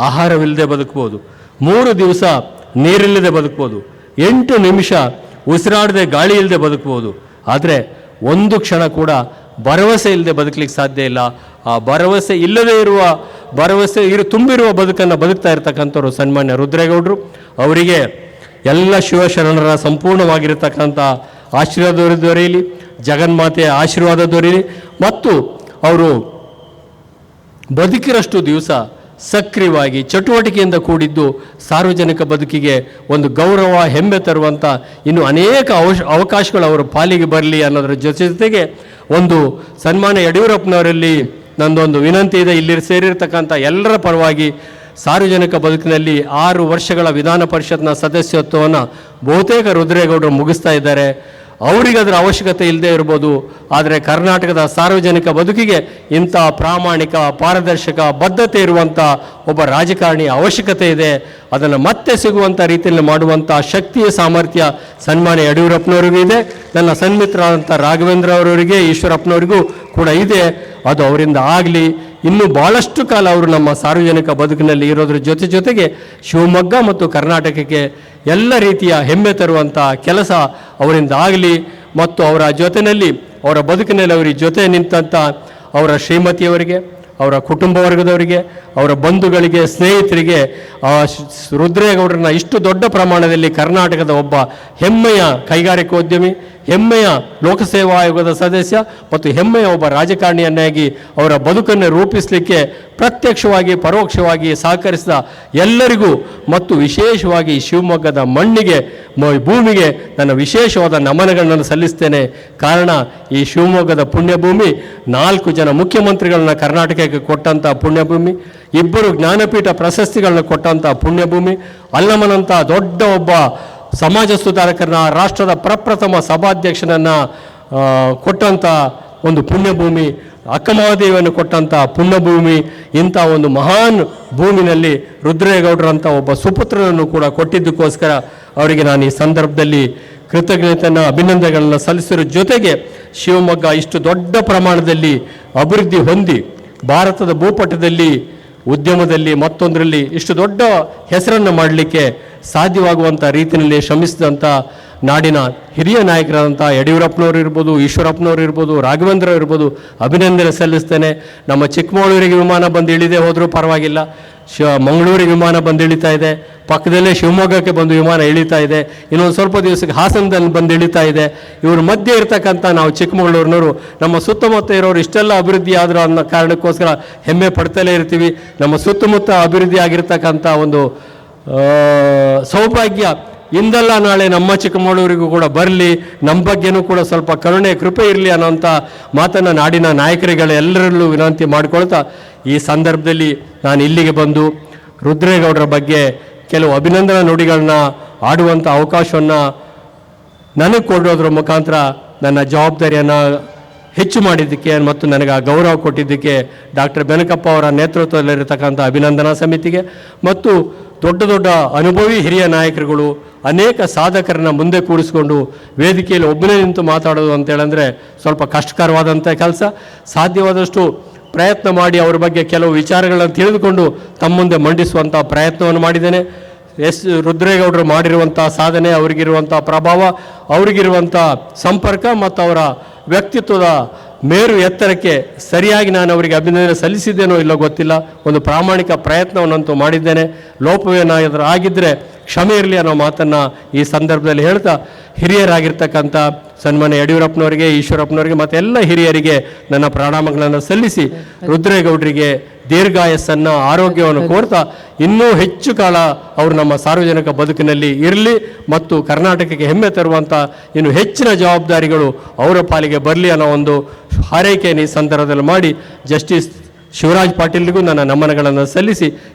ಆಹಾರವಿಲ್ಲದೆ ಬದುಕ್ಬೋದು, 3 ದಿವಸ ನೀರಿಲ್ಲದೆ ಬದುಕ್ಬೋದು, 8 ನಿಮಿಷ ಉಸಿರಾಡದೆ ಗಾಳಿ ಇಲ್ಲದೆ ಬದುಕ್ಬೋದು. ಆದರೆ ಒಂದು ಕ್ಷಣ ಕೂಡ ಭರವಸೆ ಇಲ್ಲದೆ ಬದುಕಲಿಕ್ಕೆ ಸಾಧ್ಯ ಇಲ್ಲ. ಆ ಭರವಸೆ ಇಲ್ಲದೇ ಇರುವ ತುಂಬಿರುವ ಬದುಕನ್ನು ಬದುಕ್ತಾ ಇರ್ತಕ್ಕಂಥವ್ರು ಸನ್ಮಾನ್ಯ ರುದ್ರೇಗೌಡರು. ಅವರಿಗೆ ಎಲ್ಲ ಶಿವಶರಣರ ಸಂಪೂರ್ಣವಾಗಿರ್ತಕ್ಕಂಥ ಆಶೀರ್ವಾದ ದೊರೆಯಲಿ, ಜಗನ್ಮಾತೆಯ ಆಶೀರ್ವಾದ ದೊರೆಯಲಿ ಮತ್ತು ಅವರು ಬದುಕಿರಷ್ಟು ದಿವಸ ಸಕ್ರಿಯವಾಗಿ ಚಟುವಟಿಕೆಯಿಂದ ಕೂಡಿದ್ದು ಸಾರ್ವಜನಿಕ ಬದುಕಿಗೆ ಒಂದು ಗೌರವ, ಹೆಮ್ಮೆ ತರುವಂಥ ಇನ್ನು ಅನೇಕ ಅವಕಾಶಗಳು ಅವರ ಪಾಲಿಗೆ ಬರಲಿ ಅನ್ನೋದರ ಜೊತೆಗೆ ಒಂದು ಸನ್ಮಾನ್ಯ ಯಡಿಯೂರಪ್ಪನವರಲ್ಲಿ ನಂದೊಂದು ವಿನಂತಿ ಇದೆ. ಇಲ್ಲಿ ಸೇರಿರ್ತಕ್ಕಂಥ ಎಲ್ಲರ ಪರವಾಗಿ ಸಾರ್ವಜನಿಕ ಬದುಕಿನಲ್ಲಿ 6 ವರ್ಷಗಳ ವಿಧಾನ ಪರಿಷತ್ನ ಸದಸ್ಯತ್ವವನ್ನು ಬಹುತೇಕ ರುದ್ರೇಗೌಡರು ಮುಗಿಸ್ತಾ ಇದ್ದಾರೆ. ಅವರಿಗೆ ಅದರ ಅವಶ್ಯಕತೆ ಇಲ್ಲದೆ ಇರ್ಬೋದು, ಆದರೆ ಕರ್ನಾಟಕದ ಸಾರ್ವಜನಿಕ ಬದುಕಿಗೆ ಇಂಥ ಪ್ರಾಮಾಣಿಕ, ಪಾರದರ್ಶಕ, ಬದ್ಧತೆ ಇರುವಂಥ ಒಬ್ಬ ರಾಜಕಾರಣಿಯ ಅವಶ್ಯಕತೆ ಇದೆ. ಅದನ್ನು ಮತ್ತೆ ಸಿಗುವಂಥ ರೀತಿಯಲ್ಲಿ ಮಾಡುವಂಥ ಶಕ್ತಿಯ ಸಾಮರ್ಥ್ಯ ಸನ್ಮಾನ್ಯ ಯಡಿಯೂರಪ್ಪನವರಿಗೂ ಇದೆ, ನನ್ನ ಸನ್ಮಿತ್ರರಾದಂಥ ರಾಘವೇಂದ್ರ ಅವರವರಿಗೆ, ಈಶ್ವರಪ್ಪನವರಿಗೂ ಕೂಡ ಇದೆ. ಅದು ಅವರಿಂದ ಆಗಲಿ. ಇನ್ನೂ ಭಾಳಷ್ಟು ಕಾಲ ಅವರು ನಮ್ಮ ಸಾರ್ವಜನಿಕ ಬದುಕಿನಲ್ಲಿ ಇರೋದ್ರ ಜೊತೆಗೆ ಶಿವಮೊಗ್ಗ ಮತ್ತು ಕರ್ನಾಟಕಕ್ಕೆ ಎಲ್ಲ ರೀತಿಯ ಹೆಮ್ಮೆ ತರುವಂಥ ಕೆಲಸ ಅವರಿಂದ ಆಗಲಿ. ಮತ್ತು ಅವರ ಜೊತೆಯಲ್ಲಿ, ಅವರ ಬದುಕಿನಲ್ಲಿ ಅವರ ಜೊತೆ ನಿಂತಂಥ ಅವರ ಶ್ರೀಮತಿಯವರಿಗೆ, ಅವರ ಕುಟುಂಬ ವರ್ಗದವರಿಗೆ, ಅವರ ಬಂಧುಗಳಿಗೆ, ಸ್ನೇಹಿತರಿಗೆ ರುದ್ರೇಗೌಡರನ್ನ ಇಷ್ಟು ದೊಡ್ಡ ಪ್ರಮಾಣದಲ್ಲಿ ಕರ್ನಾಟಕದ ಒಬ್ಬ ಹೆಮ್ಮೆಯ ಕೈಗಾರಿಕೋದ್ಯಮಿ, ಹೆಮ್ಮೆಯ ಲೋಕಸೇವಾ ಆಯೋಗದ ಸದಸ್ಯ ಮತ್ತು ಹೆಮ್ಮೆಯ ಒಬ್ಬ ರಾಜಕಾರಣಿಯನ್ನಾಗಿ ಅವರ ಬದುಕನ್ನು ರೂಪಿಸಲಿಕ್ಕೆ ಪ್ರತ್ಯಕ್ಷವಾಗಿ ಪರೋಕ್ಷವಾಗಿ ಸಹಕರಿಸಿದ ಎಲ್ಲರಿಗೂ ಮತ್ತು ವಿಶೇಷವಾಗಿ ಶಿವಮೊಗ್ಗದ ಮಣ್ಣಿಗೆ, ಭೂಮಿಗೆ ನನ್ನ ವಿಶೇಷವಾದ ನಮನಗಳನ್ನು ಸಲ್ಲಿಸ್ತೇನೆ. ಕಾರಣ ಈ ಶಿವಮೊಗ್ಗದ ಪುಣ್ಯಭೂಮಿ 4 ಜನ ಮುಖ್ಯಮಂತ್ರಿಗಳನ್ನ ಕರ್ನಾಟಕಕ್ಕೆ ಕೊಟ್ಟಂಥ ಪುಣ್ಯಭೂಮಿ, 2 ಜ್ಞಾನಪೀಠ ಪ್ರಶಸ್ತಿಗಳನ್ನ ಕೊಟ್ಟಂಥ ಪುಣ್ಯಭೂಮಿ, ಅಲ್ಲಮನಂಥ ದೊಡ್ಡ ಒಬ್ಬ ಸಮಾಜ ಸುಧಾರಕರನ್ನ, ರಾಷ್ಟ್ರದ ಪ್ರಪ್ರಥಮ ಸಭಾಧ್ಯಕ್ಷನನ್ನು ಕೊಟ್ಟಂಥ ಒಂದು ಪುಣ್ಯಭೂಮಿ, ಅಕ್ಕಮಹಾದೇವಿಯನ್ನು ಕೊಟ್ಟಂಥ ಪುಣ್ಯಭೂಮಿ. ಇಂಥ ಒಂದು ಮಹಾನ್ ಭೂಮಿನಲ್ಲಿ ರುದ್ರೇಗೌಡರಂಥ ಒಬ್ಬ ಸುಪುತ್ರನನ್ನು ಕೂಡ ಕೊಟ್ಟಿದ್ದಕ್ಕೋಸ್ಕರ ಅವರಿಗೆ ನಾನು ಈ ಸಂದರ್ಭದಲ್ಲಿ ಕೃತಜ್ಞತೆಯನ್ನು, ಅಭಿನಂದನೆಗಳನ್ನು ಸಲ್ಲಿಸಿರೋ ಜೊತೆಗೆ ಶಿವಮೊಗ್ಗ ಇಷ್ಟು ದೊಡ್ಡ ಪ್ರಮಾಣದಲ್ಲಿ ಅಭಿವೃದ್ಧಿ ಹೊಂದಿ ಭಾರತದ ಭೂಪಟದಲ್ಲಿ, ಉದ್ಯಮದಲ್ಲಿ, ಮತ್ತೊಂದರಲ್ಲಿ ಇಷ್ಟು ದೊಡ್ಡ ಹೆಸರನ್ನು ಮಾಡಲಿಕ್ಕೆ ಸಾಧ್ಯವಾಗುವಂಥ ರೀತಿಯಲ್ಲಿ ಶ್ರಮಿಸಿದಂಥ ನಾಡಿನ ಹಿರಿಯ ನಾಯಕರಾದಂಥ ಯಡಿಯೂರಪ್ಪನವರು ಇರ್ಬೋದು, ಈಶ್ವರಪ್ಪನವರು ಇರ್ಬೋದು, ರಾಘವೇಂದ್ರ ಇರ್ಬೋದು, ಅಭಿನಂದನೆ ಸಲ್ಲಿಸ್ತೇನೆ. ನಮ್ಮ ಚಿಕ್ಕಮಗಳೂರಿಗೆ ವಿಮಾನ ಬಂದು ಇಳಿದೇ ಹೋದರೂ ಪರವಾಗಿಲ್ಲ, ಮಂಗಳೂರಿಗೆ ವಿಮಾನ ಬಂದು ಇಳಿತಾ ಇದೆ, ಪಕ್ಕದಲ್ಲೇ ಶಿವಮೊಗ್ಗಕ್ಕೆ ಬಂದು ವಿಮಾನ ಇಳಿತಾ ಇದೆ, ಇನ್ನೊಂದು ಸ್ವಲ್ಪ ದಿವಸಕ್ಕೆ ಹಾಸನದಲ್ಲಿ ಬಂದು ಇಳಿತಾ ಇದೆ. ಇವ್ರ ಮಧ್ಯೆ ಇರ್ತಕ್ಕಂಥ ನಾವು ಚಿಕ್ಕಮಗಳೂರಿನವರು, ನಮ್ಮ ಸುತ್ತಮುತ್ತ ಇರೋರು ಇಷ್ಟೆಲ್ಲ ಅಭಿವೃದ್ಧಿ ಆದರೂ ಅನ್ನೋ ಕಾರಣಕ್ಕೋಸ್ಕರ ಹೆಮ್ಮೆ ಪಡ್ತಲೇ ಇರ್ತೀವಿ. ನಮ್ಮ ಸುತ್ತಮುತ್ತ ಅಭಿವೃದ್ಧಿ ಆಗಿರ್ತಕ್ಕಂಥ ಒಂದು ಸೌಭಾಗ್ಯ ಇಂದಲ್ಲ ನಾಳೆ ನಮ್ಮ ಚಿಕ್ಕಮಗಳೂರಿಗೂ ಕೂಡ ಬರಲಿ, ನಮ್ಮ ಬಗ್ಗೆನೂ ಕೂಡ ಸ್ವಲ್ಪ ಕರುಣೆ ಕೃಪೆ ಇರಲಿ ಅನ್ನೋಂಥ ಮಾತನ್ನು ನಾಡಿನ ನಾಯಕರುಗಳೆಲ್ಲರಲ್ಲೂ ವಿನಂತಿ ಮಾಡಿಕೊಳ್ತಾ ಈ ಸಂದರ್ಭದಲ್ಲಿ ನಾನು ಇಲ್ಲಿಗೆ ಬಂದು ರುದ್ರೇಗೌಡರ ಬಗ್ಗೆ ಕೆಲವು ಅಭಿನಂದನಾ ನುಡಿಗಳನ್ನ ಆಡುವಂಥ ಅವಕಾಶವನ್ನು ನನಗೆ ಕೊಡೋದ್ರ ಮುಖಾಂತರ ನನ್ನ ಜವಾಬ್ದಾರಿಯನ್ನು ಹೆಚ್ಚು ಮಾಡಿದ್ದಕ್ಕೆ ಮತ್ತು ನನಗೆ ಆ ಗೌರವ ಕೊಟ್ಟಿದ್ದಕ್ಕೆ ಡಾಕ್ಟರ್ ಬೆನಕಪ್ಪ ಅವರ ನೇತೃತ್ವದಲ್ಲಿರತಕ್ಕಂಥ ಅಭಿನಂದನಾ ಸಮಿತಿಗೆ ಮತ್ತು ದೊಡ್ಡ ದೊಡ್ಡ ಅನುಭವಿ ಹಿರಿಯ ನಾಯಕರುಗಳು ಅನೇಕ ಸಾಧಕರನ್ನ ಮುಂದೆ ಕೂಡಿಸ್ಕೊಂಡು ವೇದಿಕೆಯಲ್ಲಿ ಒಬ್ಬನೇ ನಿಂತು ಮಾತಾಡೋದು ಅಂತೇಳಂದರೆ ಸ್ವಲ್ಪ ಕಷ್ಟಕರವಾದಂಥ ಕೆಲಸ. ಸಾಧ್ಯವಾದಷ್ಟು ಪ್ರಯತ್ನ ಮಾಡಿ ಅವ್ರ ಬಗ್ಗೆ ಕೆಲವು ವಿಚಾರಗಳನ್ನು ತಿಳಿದುಕೊಂಡು ತಮ್ಮ ಮುಂದೆ ಮಂಡಿಸುವಂಥ ಪ್ರಯತ್ನವನ್ನು ಮಾಡಿದ್ದೇನೆ. ರುದ್ರೇಗೌಡರು ಮಾಡಿರುವಂಥ ಸಾಧನೆ, ಅವರಿಗಿರುವಂಥ ಪ್ರಭಾವ, ಅವರಿಗಿರುವಂಥ ಸಂಪರ್ಕ ಮತ್ತು ಅವರ ವ್ಯಕ್ತಿತ್ವದ ಮೇರು ಎತ್ತರಕ್ಕೆ ಸರಿಯಾಗಿ ನಾನು ಅವರಿಗೆ ಅಭಿನಂದನೆ ಸಲ್ಲಿಸಿದ್ದೇನೋ ಇಲ್ಲೋ ಗೊತ್ತಿಲ್ಲ. ಒಂದು ಪ್ರಾಮಾಣಿಕ ಪ್ರಯತ್ನವನ್ನಂತೂ ಮಾಡಿದ್ದೇನೆ. ಲೋಪವೇನಾದರೂ ಆಗಿದ್ದರೆ ಕ್ಷಮೆ ಇರಲಿ ಅನ್ನೋ ಮಾತನ್ನು ಈ ಸಂದರ್ಭದಲ್ಲಿ ಹೇಳ್ತಾ, ಹಿರಿಯರಾಗಿರ್ತಕ್ಕಂಥ ಸನ್ಮಾನ್ಯ ಯಡಿಯೂರಪ್ಪನವರಿಗೆ, ಈಶ್ವರಪ್ಪನವರಿಗೆ ಮತ್ತು ಎಲ್ಲ ಹಿರಿಯರಿಗೆ ನನ್ನ ಪ್ರಣಾಮಗಳನ್ನು ಸಲ್ಲಿಸಿ ರುದ್ರೇಗೌಡರಿಗೆ ದೀರ್ಘಾಯಸ್ಸನ್ನು, ಆರೋಗ್ಯವನ್ನು ಕೋರ್ತಾ ಇನ್ನೂ ಹೆಚ್ಚು ಕಾಲ ಅವರು ನಮ್ಮ ಸಾರ್ವಜನಿಕ ಬದುಕಿನಲ್ಲಿ ಇರಲಿ ಮತ್ತು ಕರ್ನಾಟಕಕ್ಕೆ ಹೆಮ್ಮೆ ತರುವಂಥ ಇನ್ನು ಹೆಚ್ಚಿನ ಜವಾಬ್ದಾರಿಗಳು ಅವರ ಪಾಲಿಗೆ ಬರಲಿ ಅನ್ನೋ ಒಂದು ಹಾರೈಕೆಯನ್ನು ಈ ಸಂದರ್ಭದಲ್ಲಿ ಮಾಡಿ ಜಸ್ಟಿಸ್ ಶಿವರಾಜ್ ಪಾಟೀಲ್ರಿಗೂ ನನ್ನ ನಮನಗಳನ್ನು ಸಲ್ಲಿಸಿ